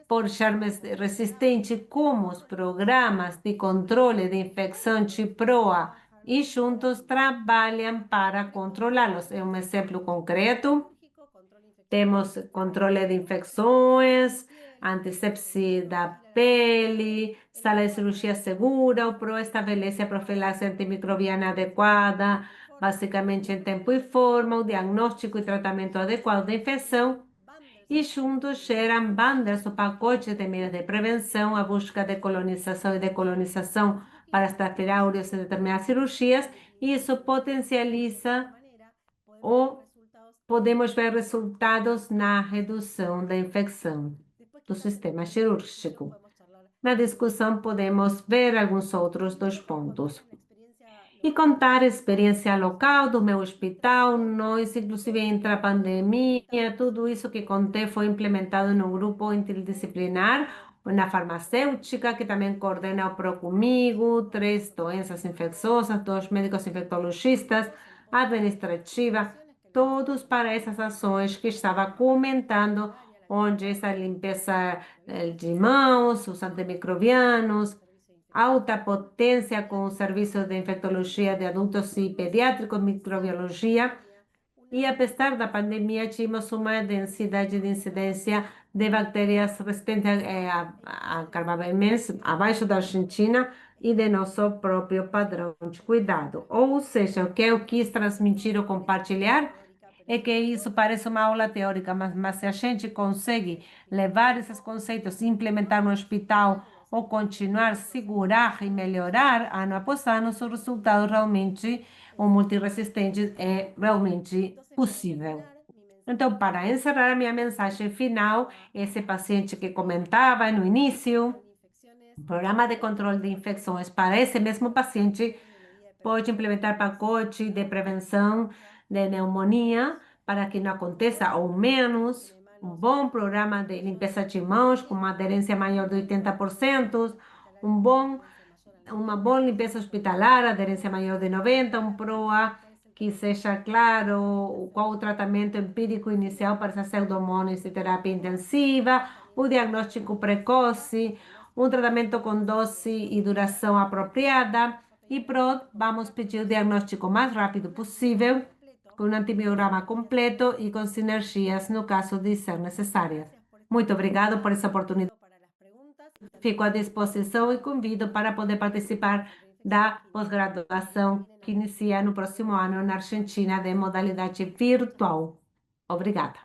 por germes resistentes, como os programas de controle de infecção TIPROA e juntos trabalham para controlá-los. É um exemplo concreto. Temos controle de infecções, antissepsia da pele, sala de cirurgia segura, o PRO estabelece a profilaxe antimicrobiana adequada, basicamente em tempo e forma, o diagnóstico e tratamento adequado da infecção, e juntos geram bandas ou pacotes de medidas de prevenção, a busca de colonização e decolonização para extrair áureos em determinadas cirurgias, e isso potencializa ou podemos ver resultados na redução da infecção do sistema cirúrgico. Na discussão, podemos ver alguns outros dois pontos. E contar a experiência local do meu hospital, nós, inclusive, entre a pandemia, tudo isso que contei foi implementado no grupo interdisciplinar, na farmacêutica, que também coordena o PRO comigo, 3 doenças infecciosas, 2 médicos infectologistas, administrativa, todos para essas ações que estava comentando, onde essa limpeza de mãos, os antimicrobianos, alta potência com o serviço de infectologia de adultos e pediátricos, microbiologia. E apesar da pandemia, tínhamos uma densidade de incidência de bactérias resistentes a carbamento abaixo da Argentina e de nosso próprio padrão de cuidado. Ou seja, o que eu quis transmitir ou compartilhar é que isso parece uma aula teórica, mas se a gente consegue levar esses conceitos e implementar no hospital ou continuar, segurar e melhorar ano após ano, o resultado realmente, o multiresistente é realmente possível. Então, para encerrar a minha mensagem final, esse paciente que comentava no início, o programa de controle de infecções para esse mesmo paciente pode implementar pacote de prevenção de pneumonia para que não aconteça ao menos um bom programa de limpeza de mãos com uma aderência maior de 80%, um bom, uma boa limpeza hospitalar, aderência maior de 90%, um PROA que seja claro qual o tratamento empírico inicial para essa pseudomonas e terapia intensiva, o diagnóstico precoce, um tratamento com dose e duração apropriada. E pronto, vamos pedir o diagnóstico mais rápido possível, com um antibiograma completo e com sinergias no caso de ser necessárias. Muito obrigado por essa oportunidade. Fico à disposição e convido para poder participar da pós-graduação que inicia no próximo ano na Argentina de modalidade virtual. Obrigada.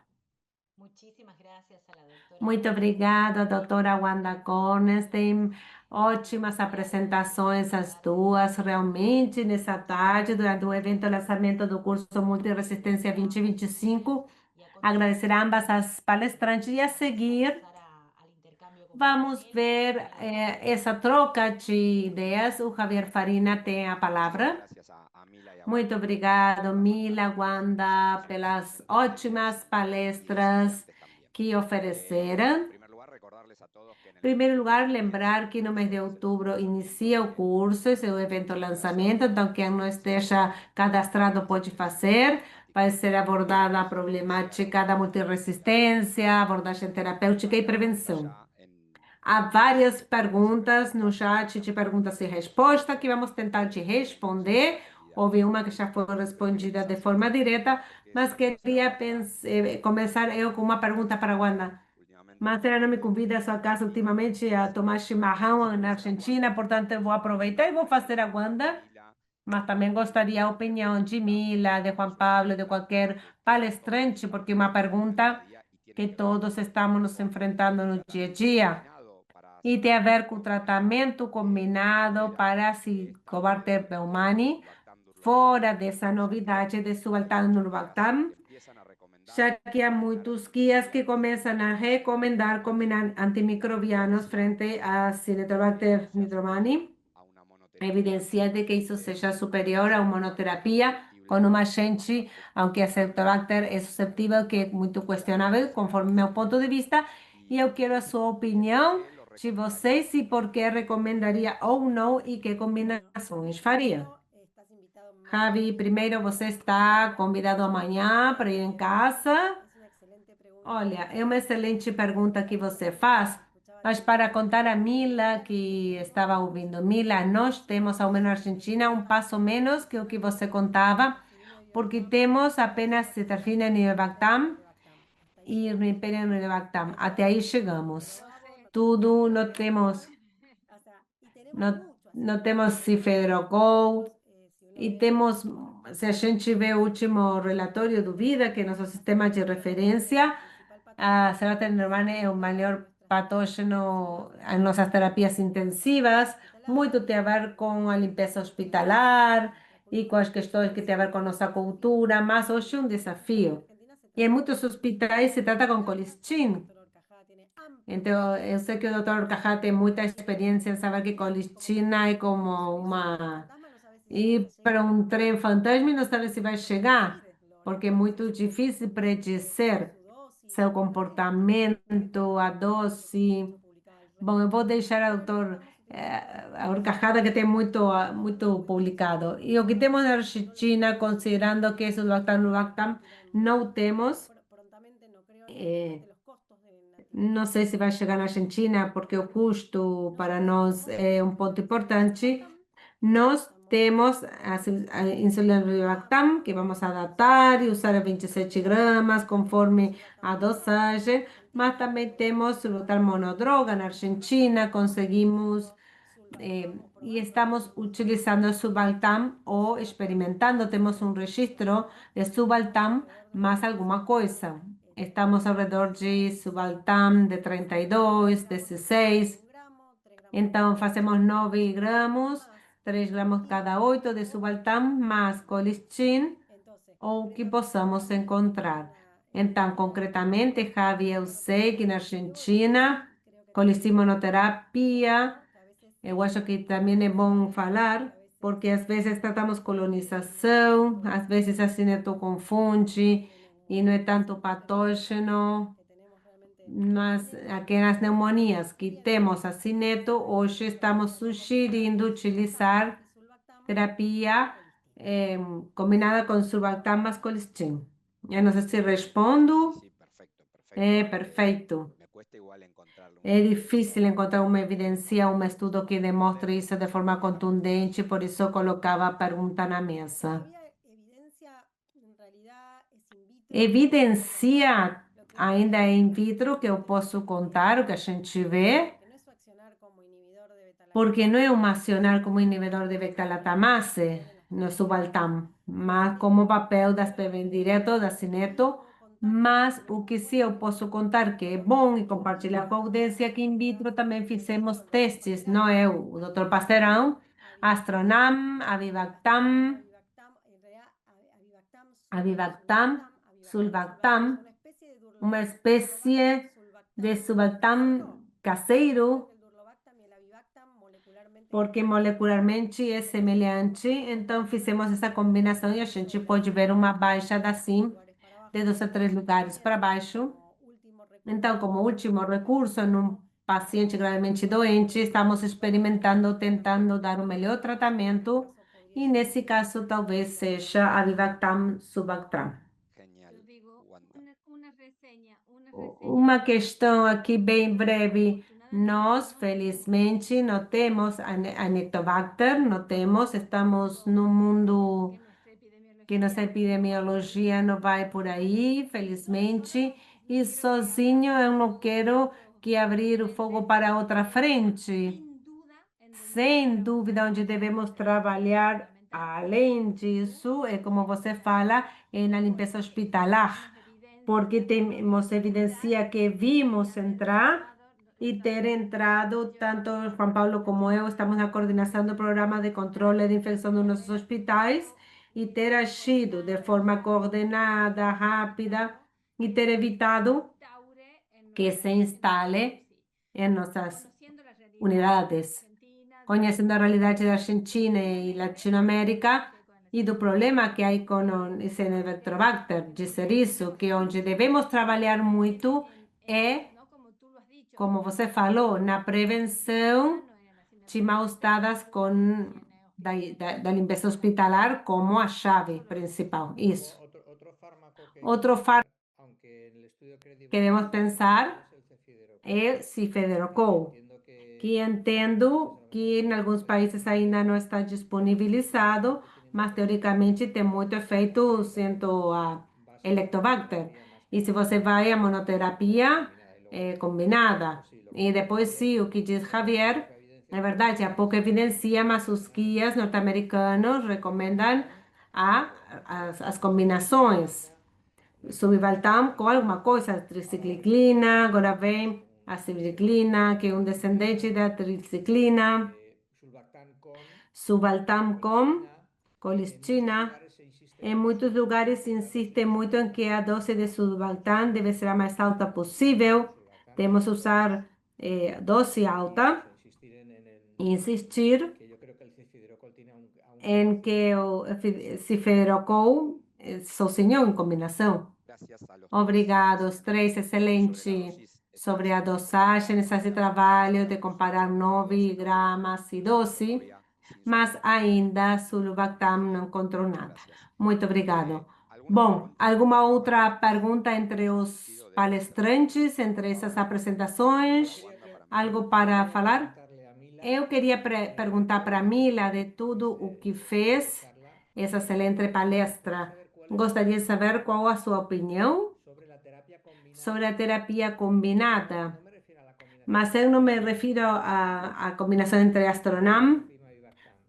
Muito obrigada, doutora Wanda Cornstein. Ótimas apresentações as duas, realmente, nessa tarde, durante o evento de lançamento do curso Multiresistência 2025. Agradecer a ambas as palestrantes e a seguir vamos ver essa troca de ideias. O Javier Farina tem a palavra. Muito obrigado, Mila, Wanda, pelas ótimas palestras que ofereceram. Em primeiro lugar, lembrar que no mês de outubro inicia o curso, esse é o evento lançamento, então quem não esteja cadastrado pode fazer. Vai ser abordada a problemática da multiresistência, abordagem terapêutica e prevenção. Há várias perguntas no chat de perguntas e respostas que vamos tentar te responder. Houve uma que já foi respondida de forma direta, mas queria começar eu com uma pergunta para a Wanda. Mas ela não me convida a sua casa ultimamente a tomar chimarrão na Argentina, portanto eu vou aproveitar e vou fazer a Wanda, mas também gostaria a opinião de Mila, de Juan Pablo, de qualquer palestrante, porque é uma pergunta que todos estamos nos enfrentando no dia a dia. E tem a ver com o tratamento combinado para Cicobarter Pneumani, fora dessa novidade de Subaltano Nurbactam, já que há muitos guias que começam a recomendar combinar antimicrobianos frente a Cinetobacter nitromani, evidencia de que isso seja superior a uma monoterapia com uma agente, aunque a Cetobacter é susceptível, que é muito questionável, conforme meu ponto de vista, e eu quero a sua opinião de vocês e por que recomendaria ou não e que combinações faria. Javi, primeiro você está convidado amanhã para ir em casa. Olha, é uma excelente pergunta que você faz, mas para contar a Mila que estava ouvindo, Mila, nós temos, ao menos na Argentina, um passo menos que o que você contava, porque temos apenas cetrafina e nirobactam e rimipenem e nirobactam. Até aí chegamos. Tudo, não temos cifedrocol, e temos, se a gente vê o último relatório do Vida, que é nosso sistema de referência, a Serratia Normal é o maior patógeno em nossas terapias intensivas, muito tem a ver com a limpeza hospitalar e com as questões que têm a ver com nossa cultura, mas hoje é um desafio. E em muitos hospitais se trata com colistin. Então, eu sei que o doutor Cajá tem muita experiência em saber que colistina é como uma ir para um trem fantasma e não sabe se vai chegar, porque é muito difícil predizer seu comportamento, a dose. Bom, eu vou deixar a doutor a Horcajada, que tem muito publicado. E o que temos na Argentina, considerando que é o Lactam, não temos. eh, não sei se vai chegar na Argentina, porque o custo para nós é um ponto importante. Nós temos a insulina Rivactam, que vamos adaptar e usar a 27 gramas, conforme a dosagem, mas também temos o monodroga na Argentina, conseguimos e estamos utilizando Subaltam ou experimentando, temos um registro de Subaltam mais alguma coisa. Estamos ao redor de Subaltam de 32, 16. Então, fazemos 9 gramos, 3 gramos cada 8 de Subaltam mais colistin ou que possamos encontrar. Então, concretamente, Javi, eu sei que na Argentina, colistin monoterapia, eu acho que também é bom falar, porque às vezes tratamos colonização, às vezes a cineto confunde e não é tanto patógeno. Aqui nas pneumonias que temos a cineto, hoje estamos sugerindo utilizar terapia combinada com Survactam mais colistin. Eu não sei se respondo. É perfeito. É difícil encontrar uma evidência, um estudo que demonstre isso de forma contundente, por isso eu colocava a pergunta na mesa. Evidencia ainda in vitro que eu posso contar o que a gente vê, porque não é um acionar como inibidor de beta-lactamase no subaltam, mas como papel das PBN direto, da cineto, mas o que sim eu posso contar que é bom e compartilhar com a audiência que in vitro também fizemos testes, não é? O Dr. Pasteurão, Astronam, Avivactam, Sulbactam, uma espécie de Subaltam caseiro, porque molecularmente é semelhante. Então, fizemos essa combinação e a gente pode ver uma baixa assim, de 2 a 3 lugares para baixo. Então, como último recurso, num paciente gravemente doente, estamos experimentando, tentando dar o melhor tratamento, e nesse caso, talvez seja a Vivactam Subactam. Genial, Wanda. Uma questão aqui bem breve. Nós, felizmente, não temos Anictobacter, não temos, estamos num mundo que nossa epidemiologia não vai por aí, felizmente, e sozinho eu não quero que abrir o fogo para outra frente. Sem dúvida, onde devemos trabalhar, além disso, é como você fala, é na limpeza hospitalar, porque temos evidência que vimos entrar e ter entrado, tanto Juan Pablo como eu, estamos na coordenação do programa de controle de infecção dos nossos hospitais e ter agido de forma coordenada, rápida e ter evitado que se instale em nossas unidades, conhecendo a realidade da Argentina e Latinoamérica e do problema que há com o Cianobacter, dizer isso, que onde devemos trabalhar muito é, como você falou, na prevenção de maus dadas com da limpeza hospitalar como a chave principal. Isso. Outro fármaco que devemos pensar é Cifederocow, que entendo que em alguns países ainda não está disponibilizado, mas teoricamente tem muito efeito sendo a Helicobacter. E se você vai à monoterapia combinada, e depois sim, o que diz Javier, é verdade, há pouca evidência, mas os guias norte-americanos recomendam as combinações. Subivaltam com alguma coisa, triciclina, agora vem a sibiclina, que é um descendente da triciclina, subaltam com colistina. Em muitos lugares se insiste muito em que a dose de subaltam deve ser a mais alta possível. Temos que usar dose alta e insistir em que o ciferocow sozinho em combinação. Gracias a los Obrigado, os três, sobre la excelente. dosis Sobre a exacta. dosagem, esse trabalho de comparar 9 gramas e 12, Todavía sin mas saber. ainda Sulbactam não encontrou nada. Gracias. Muito obrigado. ¿Alguna Bom, pregunta alguma para outra Wanda pergunta en entre el os sentido de palestrantes, entre essas apresentações? Wanda para mí? Algo para falar? Eu queria perguntar para a Mila de tudo o que fez essa excelente palestra. Gostaria de saber qual a sua opinião sobre a terapia combinada. Mas eu não me refiro à combinação entre Astronam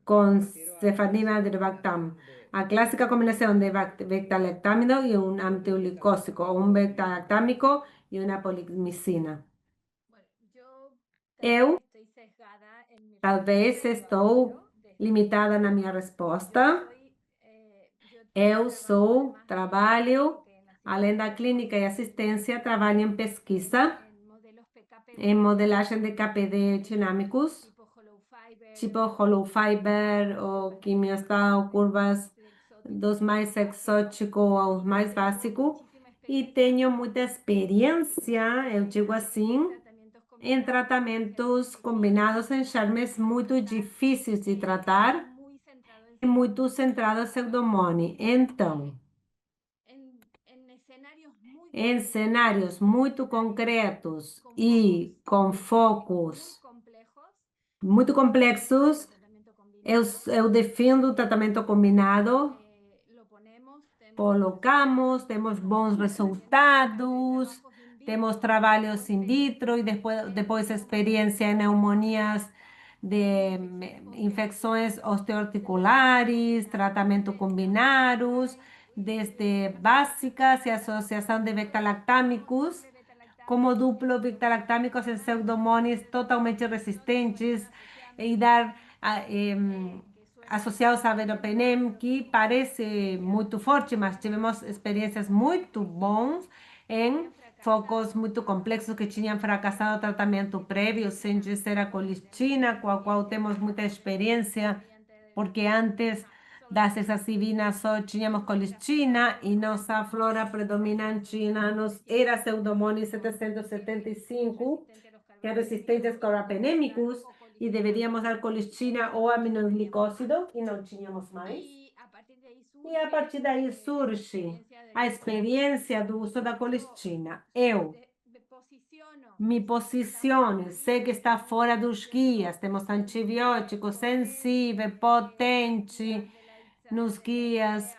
com Cefanima Durvalctam. A clássica combinação de beta-lactámido e um antiulicósico, ou um beta-lactámico e uma polimicina. Eu talvez estou limitada na minha resposta. Eu trabalho, além da clínica e assistência, trabalho em pesquisa, em modelagem de KPD dinâmicos, tipo hollow fiber ou quimiostal, curvas dos mais exóticos aos mais básicos. E tenho muita experiência, eu digo assim, em tratamentos combinados em charmes muito difíceis de tratar e muito centrados em pseudomone. Então, em cenários muito concretos e com focos muito complexos, eu defendo o tratamento combinado. Colocamos, temos bons resultados, temos trabalhos in vitro e depois experiência em pneumonias de infecções osteoarticulares, tratamento combinados, desde básicas e associação de beta-lactâmicos, como duplo beta-lactâmicos em pseudomonas totalmente resistentes e dar associados a veropenem, que parece muito forte, mas tivemos experiências muito bons em focos muito complexos que tinham fracassado o tratamento prévio, sem dizer a colistina, com a qual temos muita experiência, porque antes das hexacibinas só tínhamos colistina e nossa flora predominante em anos era Pseudomonas 775, que é resistente aos carbapenêmicos, e deveríamos dar colistina ou aminoglicósido, e não tínhamos mais. E a partir daí surge a experiência do uso da colistina. Eu me posiciono, sei que está fora dos guias, temos antibiótico sensível, potente nos guias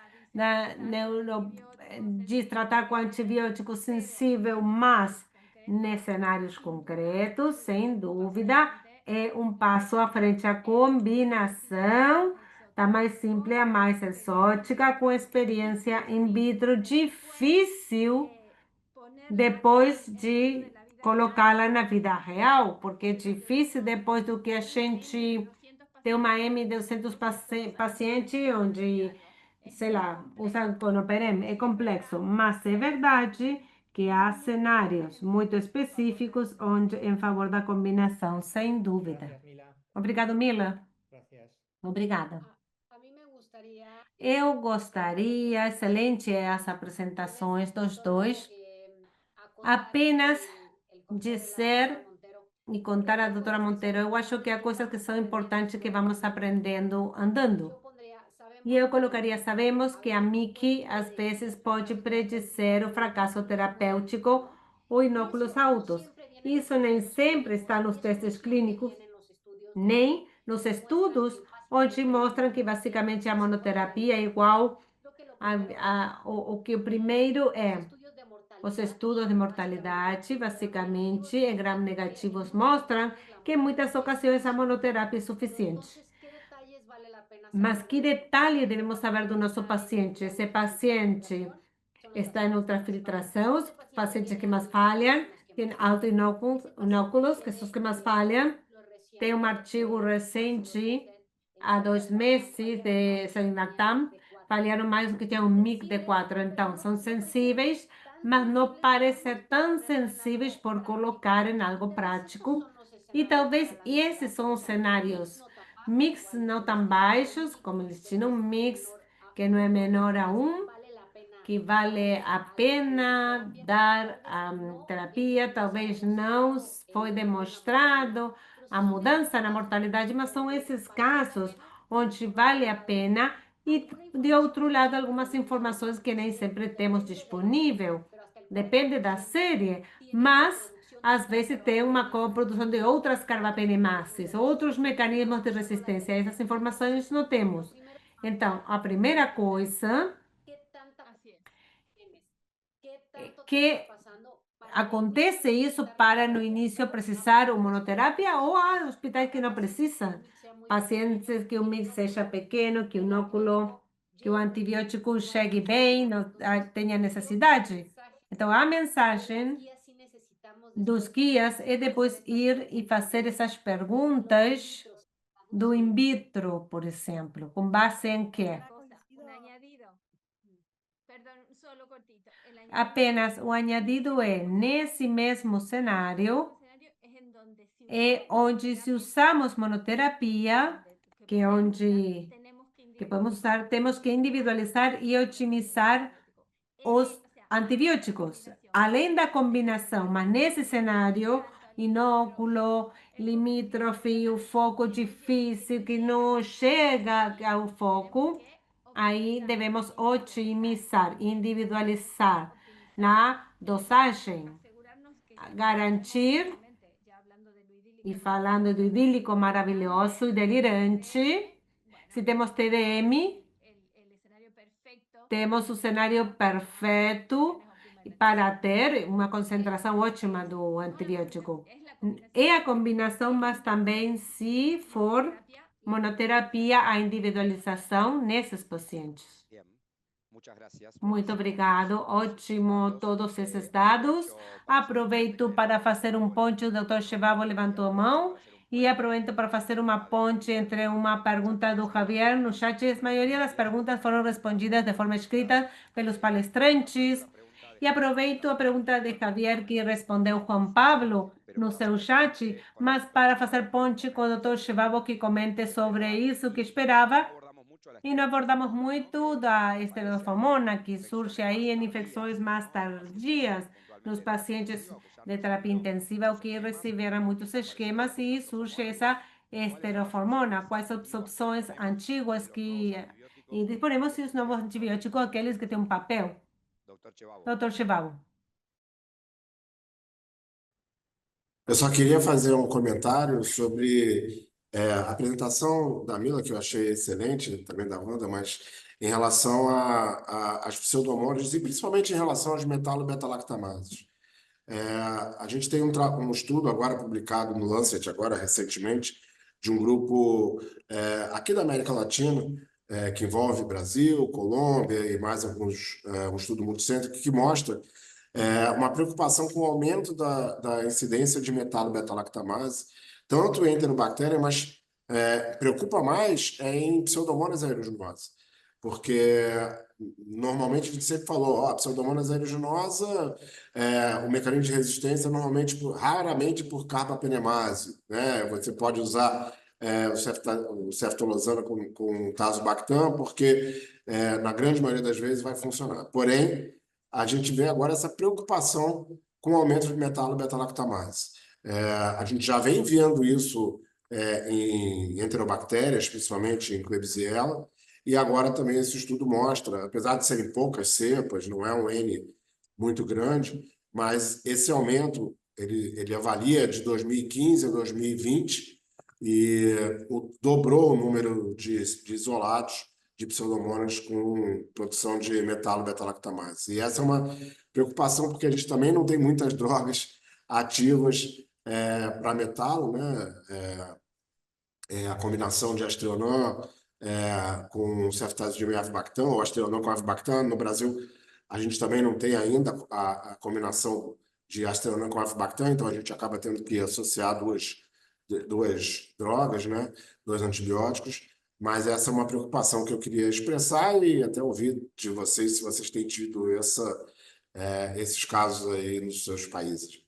de tratar com antibiótico sensível, mas em cenários concretos, sem dúvida, é um passo à frente. A combinação está mais simples, a mais exótica, com experiência in vitro difícil depois de colocá-la na vida real, porque é difícil depois do que a gente tem uma M de 200 pacientes, onde, sei lá, usam clonopirem, é complexo, mas é verdade que há cenários muito específicos onde em favor da combinação, sem dúvida. Obrigado, Mila. Obrigada. Eu gostaria, excelente as apresentações dos dois, apenas dizer e contar a doutora Monteiro, eu acho que há coisas que são importantes que vamos aprendendo andando. E eu colocaria, sabemos que a MIC às vezes pode predizer o fracasso terapêutico ou inóculos altos. Isso nem sempre está nos testes clínicos, nem nos estudos, onde mostram que basicamente a monoterapia é igual o que o primeiro é. Os estudos de mortalidade, basicamente, em gram negativos, mostram que em muitas ocasiões a monoterapia é suficiente. Mas que detalhe devemos saber do nosso paciente? Esse paciente está em ultrafiltração, os pacientes que mais falham, tem autoinóculos, que são os que mais falham. Tem um artigo recente, há 2 meses, de Salinactam, falharam mais do que tinha um MIC de 4. Então, são sensíveis, mas não parecem tão sensíveis por colocar em algo prático. E talvez esses são os cenários. Mix não tão baixos, como eles tinham um mix que não é menor a 1, que vale a pena dar terapia, talvez não foi demonstrado a mudança na mortalidade, mas são esses casos onde vale a pena. E, de outro lado, algumas informações que nem sempre temos disponível, depende da série, mas às vezes tem uma coprodução de outras carbapenimases, outros mecanismos de resistência. Essas informações não temos. Então, a primeira coisa que acontece isso para no início precisar uma monoterapia ou há hospitais que não precisam. Pacientes que o mix seja pequeno, que o inóculo, que o antibiótico chegue bem, não tenha necessidade. Então, a mensagem dos guias é depois ir e fazer essas perguntas do in vitro, por exemplo, com base em quê? Apenas o añadido é, nesse mesmo cenário, é onde se usamos monoterapia, que é onde que podemos usar, temos que individualizar e otimizar os antibióticos, além da combinação, mas nesse cenário, inóculo, limítrofe, o foco difícil, que não chega ao foco, aí devemos otimizar, individualizar na dosagem, garantir, e falando do idílico maravilhoso e delirante, se temos TDM, temos o cenário perfeito para ter uma concentração ótima do antibiótico. É a combinação, mas também, se for monoterapia, a individualização nesses pacientes. Muito obrigado, ótimo todos esses dados. Aproveito para fazer um ponte, o Dr. Chevavo levantou a mão, e aproveito para fazer uma ponte entre uma pergunta do Javier no chat. A maioria das perguntas foram respondidas de forma escrita pelos palestrantes, E aproveito a pergunta de Javier que respondeu Juan Pablo no seu chat, mas para fazer ponte com o Dr. Chevavo que comente sobre isso que esperava. E não abordamos muito da estereoformona, que surge aí em infecções mais tardias, nos pacientes de terapia intensiva, o que receberam muitos esquemas e surge essa estereoformona. Quais são as opções antigas que e disponemos e os novos antibióticos, aqueles que têm um papel? Doutor Chevalo. Eu só queria fazer um comentário sobre a apresentação da Mila, que eu achei excelente, também da Wanda, mas em relação às pseudomônadas e principalmente em relação aos metalo-beta-lactamases. A gente tem um estudo agora publicado no Lancet, agora recentemente, de um grupo aqui da América Latina, que envolve Brasil, Colômbia e mais um estudo multicêntrico, que mostra uma preocupação com o aumento da incidência de metalo-beta-lactamase, tanto em enterobactéria, mas preocupa mais em Pseudomonas aeruginosa, porque normalmente a gente sempre falou, ó, Pseudomonas aeruginosa, o mecanismo de resistência normalmente, raramente por carbapenemase, né? Você pode usar o ceftolozano com tazobactam, porque na grande maioria das vezes vai funcionar. Porém, a gente vê agora essa preocupação com o aumento de metalo-beta-lactamase. A gente já vem vendo isso em enterobactérias, principalmente em Klebsiella, e agora também esse estudo mostra, apesar de serem poucas cepas, não é um N muito grande, mas esse aumento ele avalia de 2015 a 2020 e dobrou o número de isolados de pseudomonas com produção de metalo-beta-lactamase. E essa é uma preocupação porque a gente também não tem muitas drogas ativas para metalo, né? A combinação de Astrionam com ceftazidime e avibactam, ou Astrionam com avibactam. No Brasil, a gente também não tem ainda a combinação de Astrionam com avibactam, então a gente acaba tendo que associar duas drogas, né? Dois antibióticos. Mas essa é uma preocupação que eu queria expressar e até ouvir de vocês se vocês têm tido esses casos aí nos seus países.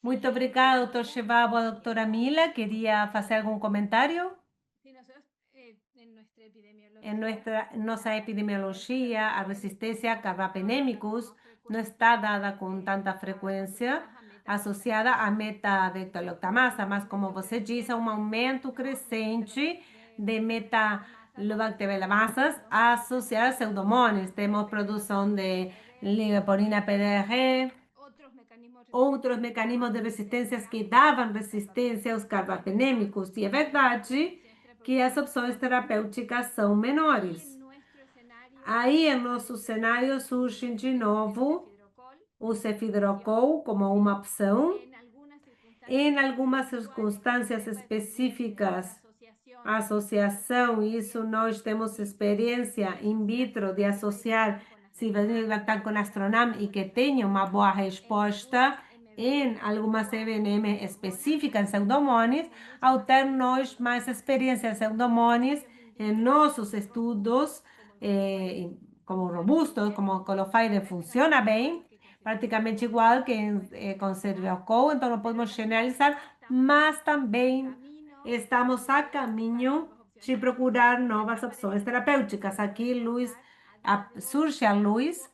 Muito obrigada, doutor Chevavo. A doutora Mila, queria fazer algum comentário? En nuestra epidemiología, a resistencia a carbapenémicos no está dada con tanta frequência associada a metabetolactamasa, mas como você disse, um aumento crescente de metalobacteriamasas associadas a pseudomonas. Temos produção de lipoproteinina PDR, outros mecanismos de resistência que davam resistência aos carbapenêmicos. E é verdade que as opções terapêuticas são menores. Aí, em nosso cenário, surge de novo o cefidrocol como uma opção. Em algumas circunstâncias específicas, a associação, isso nós temos experiência in vitro de associar civerilactam com Astronam e que tenha uma boa resposta em algumas CVNM específicas em pseudomonas, ao ter nós mais experiência em pseudomonas, em nossos estudos, como robustos, como Colofaire funciona bem, praticamente igual que com Cerviocol, então não podemos generalizar, mas também estamos a caminho de procurar novas opções terapêuticas. Aqui, surge a luz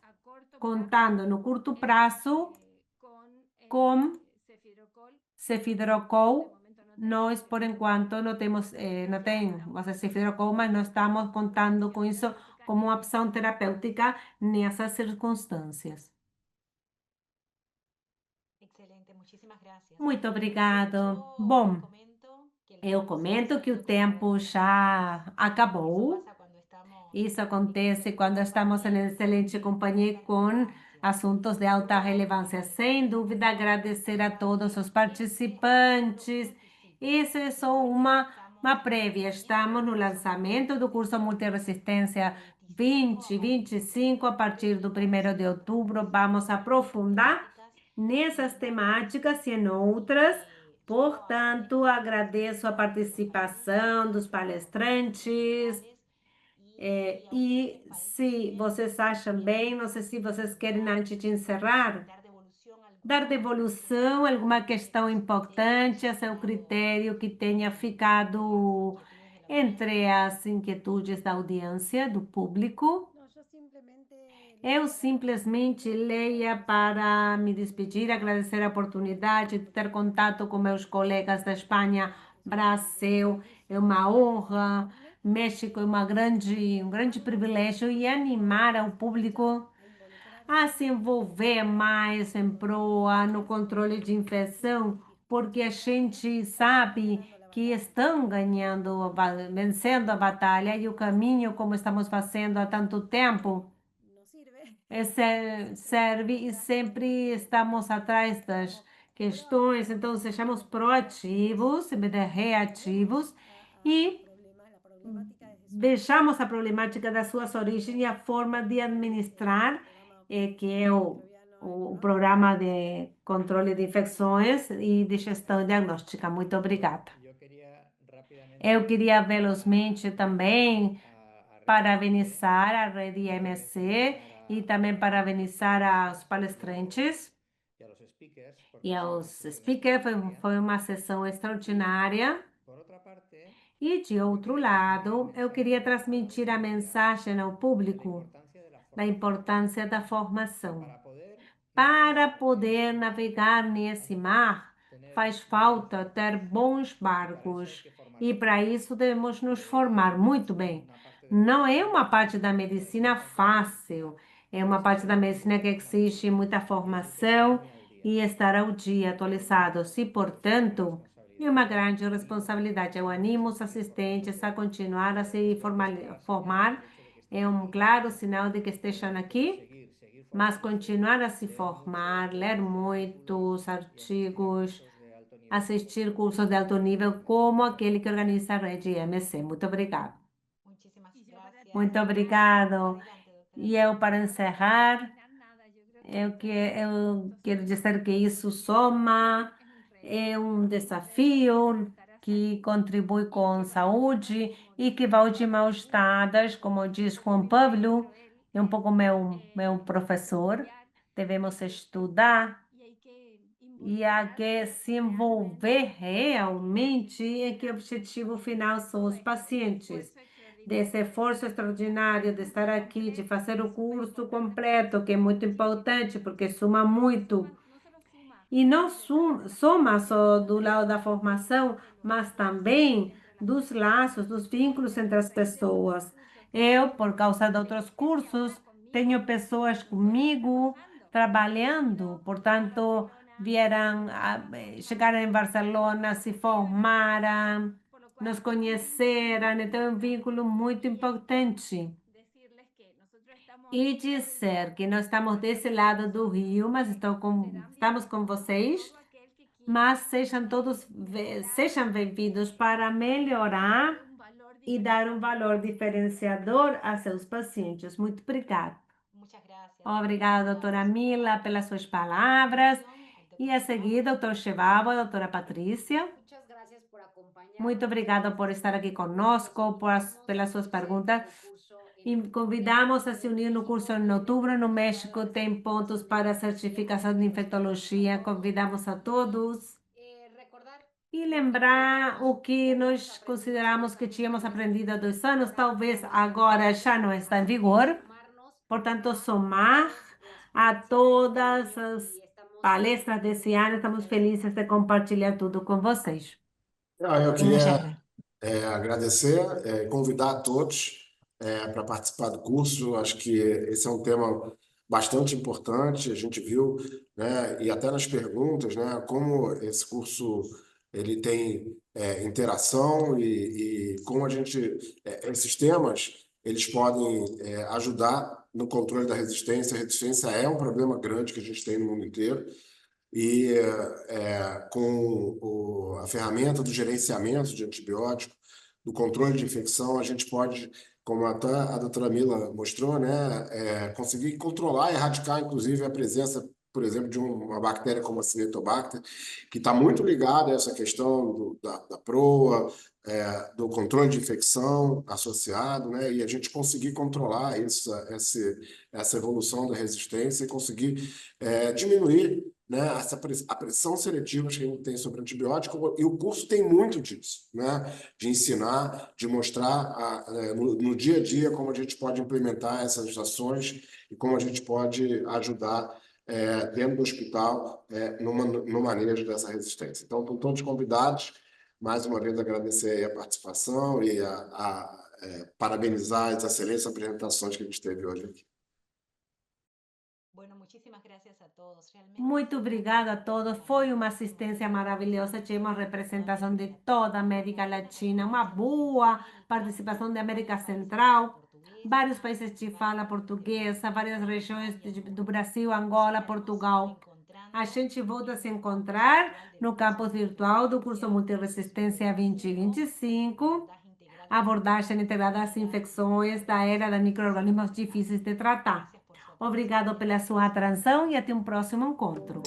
contando no curto prazo com cefidrocol. Nós, por enquanto, não temos, não tem, cefidrocol, mas não estamos contando com isso como uma opção terapêutica nessas circunstâncias. Muito obrigado. Bom, eu comento que o tempo já acabou. Isso acontece quando estamos em excelente companhia com assuntos de alta relevância. Sem dúvida, agradecer a todos os participantes. Isso é só uma prévia. Estamos no lançamento do curso Multiresistência 2025. A partir do 1º de outubro, vamos aprofundar nessas temáticas e em outras, Portanto, agradeço a participação dos palestrantes. E se vocês acham bem, não sei se vocês querem, antes de encerrar, dar devolução, alguma questão importante a seu critério que tenha ficado entre as inquietudes da audiência, do público. Eu simplesmente leia para me despedir, agradecer a oportunidade de ter contato com meus colegas da Espanha, Brasil, é uma honra, México é um grande privilégio e animar ao público a se envolver mais em proa no controle de infecção, porque a gente sabe que estão ganhando, vencendo a batalha e o caminho, como estamos fazendo há tanto tempo, serve e sempre estamos atrás das questões, então sejamos proativos em vez de reativos e vejamos a problemática das suas origens e a forma de administrar, que é o programa de controle de infecções e de gestão diagnóstica. Muito obrigada. Eu queria velozmente também parabenizar a Rede IMC e também parabenizar aos palestrantes e aos speakers. Foi uma sessão extraordinária. E, de outro lado, eu queria transmitir a mensagem ao público da importância da formação. Para poder navegar nesse mar, faz falta ter bons barcos e, para isso, devemos nos formar muito bem. Não é uma parte da medicina fácil, é uma parte da medicina que exige muita formação e estar ao dia, atualizados. E, portanto, é uma grande responsabilidade. Eu animo os assistentes a continuar a se formar. É um claro sinal de que estejam aqui, mas continuar a se formar, ler muitos artigos, assistir cursos de alto nível, como aquele que organiza a Rede IMC. Muito obrigada. Muito obrigado. E eu, para encerrar, eu quero dizer que isso soma, é um desafio que contribui com saúde e que vai de mãos dadas, como diz Juan Pablo, é um pouco meu professor. Devemos estudar e há que se envolver realmente em que o objetivo final são os pacientes. Desse esforço extraordinário de estar aqui, de fazer o curso completo, que é muito importante, porque soma muito. E não soma só do lado da formação, mas também dos laços, dos vínculos entre as pessoas. Eu, por causa de outros cursos, tenho pessoas comigo trabalhando, portanto, chegaram em Barcelona, se formaram, nos conheceram, então é um vínculo muito importante. E dizer que nós estamos desse lado do rio, mas estamos com vocês, mas sejam bem-vindos para melhorar e dar um valor diferenciador a seus pacientes. Muito obrigada. Obrigada, doutora Mila, pelas suas palavras. E a seguir, doutor Chevabo, doutora Patrícia. Muito obrigada por estar aqui conosco, pelas suas perguntas. E convidamos a se unir no curso em outubro. No México tem pontos para certificação de infectologia. Convidamos a todos. E lembrar o que nós consideramos que tínhamos aprendido há 2 anos, talvez agora já não está em vigor. Portanto, somar a todas as palestras desse ano. Estamos felizes de compartilhar tudo com vocês. Eu queria agradecer, convidar a todos para participar do curso. Acho que esse é um tema bastante importante. A gente viu, né, e até nas perguntas, né, como esse curso ele tem interação e como esses temas eles podem ajudar no controle da resistência. A resistência é um problema grande que a gente tem no mundo inteiro. E com a ferramenta do gerenciamento de antibiótico, do controle de infecção, a gente pode, como a doutora Mila mostrou, né, conseguir controlar e erradicar, inclusive, a presença por exemplo, de uma bactéria como a Acinetobacter, que está muito ligada a essa questão da proa, do controle de infecção associado, né? E a gente conseguir controlar essa evolução da resistência e conseguir diminuir, né, a pressão seletiva que a gente tem sobre antibiótico, e o curso tem muito disso, né? De ensinar, de mostrar no dia a dia como a gente pode implementar essas ações e como a gente pode ajudar dentro do hospital no manejo dessa resistência. Então, estão todos convidados. Mais uma vez, agradecer aí a participação e parabenizar as excelentes apresentações que a gente teve hoje aqui. Muito obrigada a todos. Foi uma assistência maravilhosa. Tivemos representação de toda a América Latina, uma boa participação da América Central, vários países de fala portuguesa, várias regiões do Brasil, Angola, Portugal. A gente volta a se encontrar no campus virtual do curso Multiresistência 2025, abordagem integrada às infecções da era de micro-organismos difíceis de tratar. Obrigado pela sua atenção e até um próximo encontro.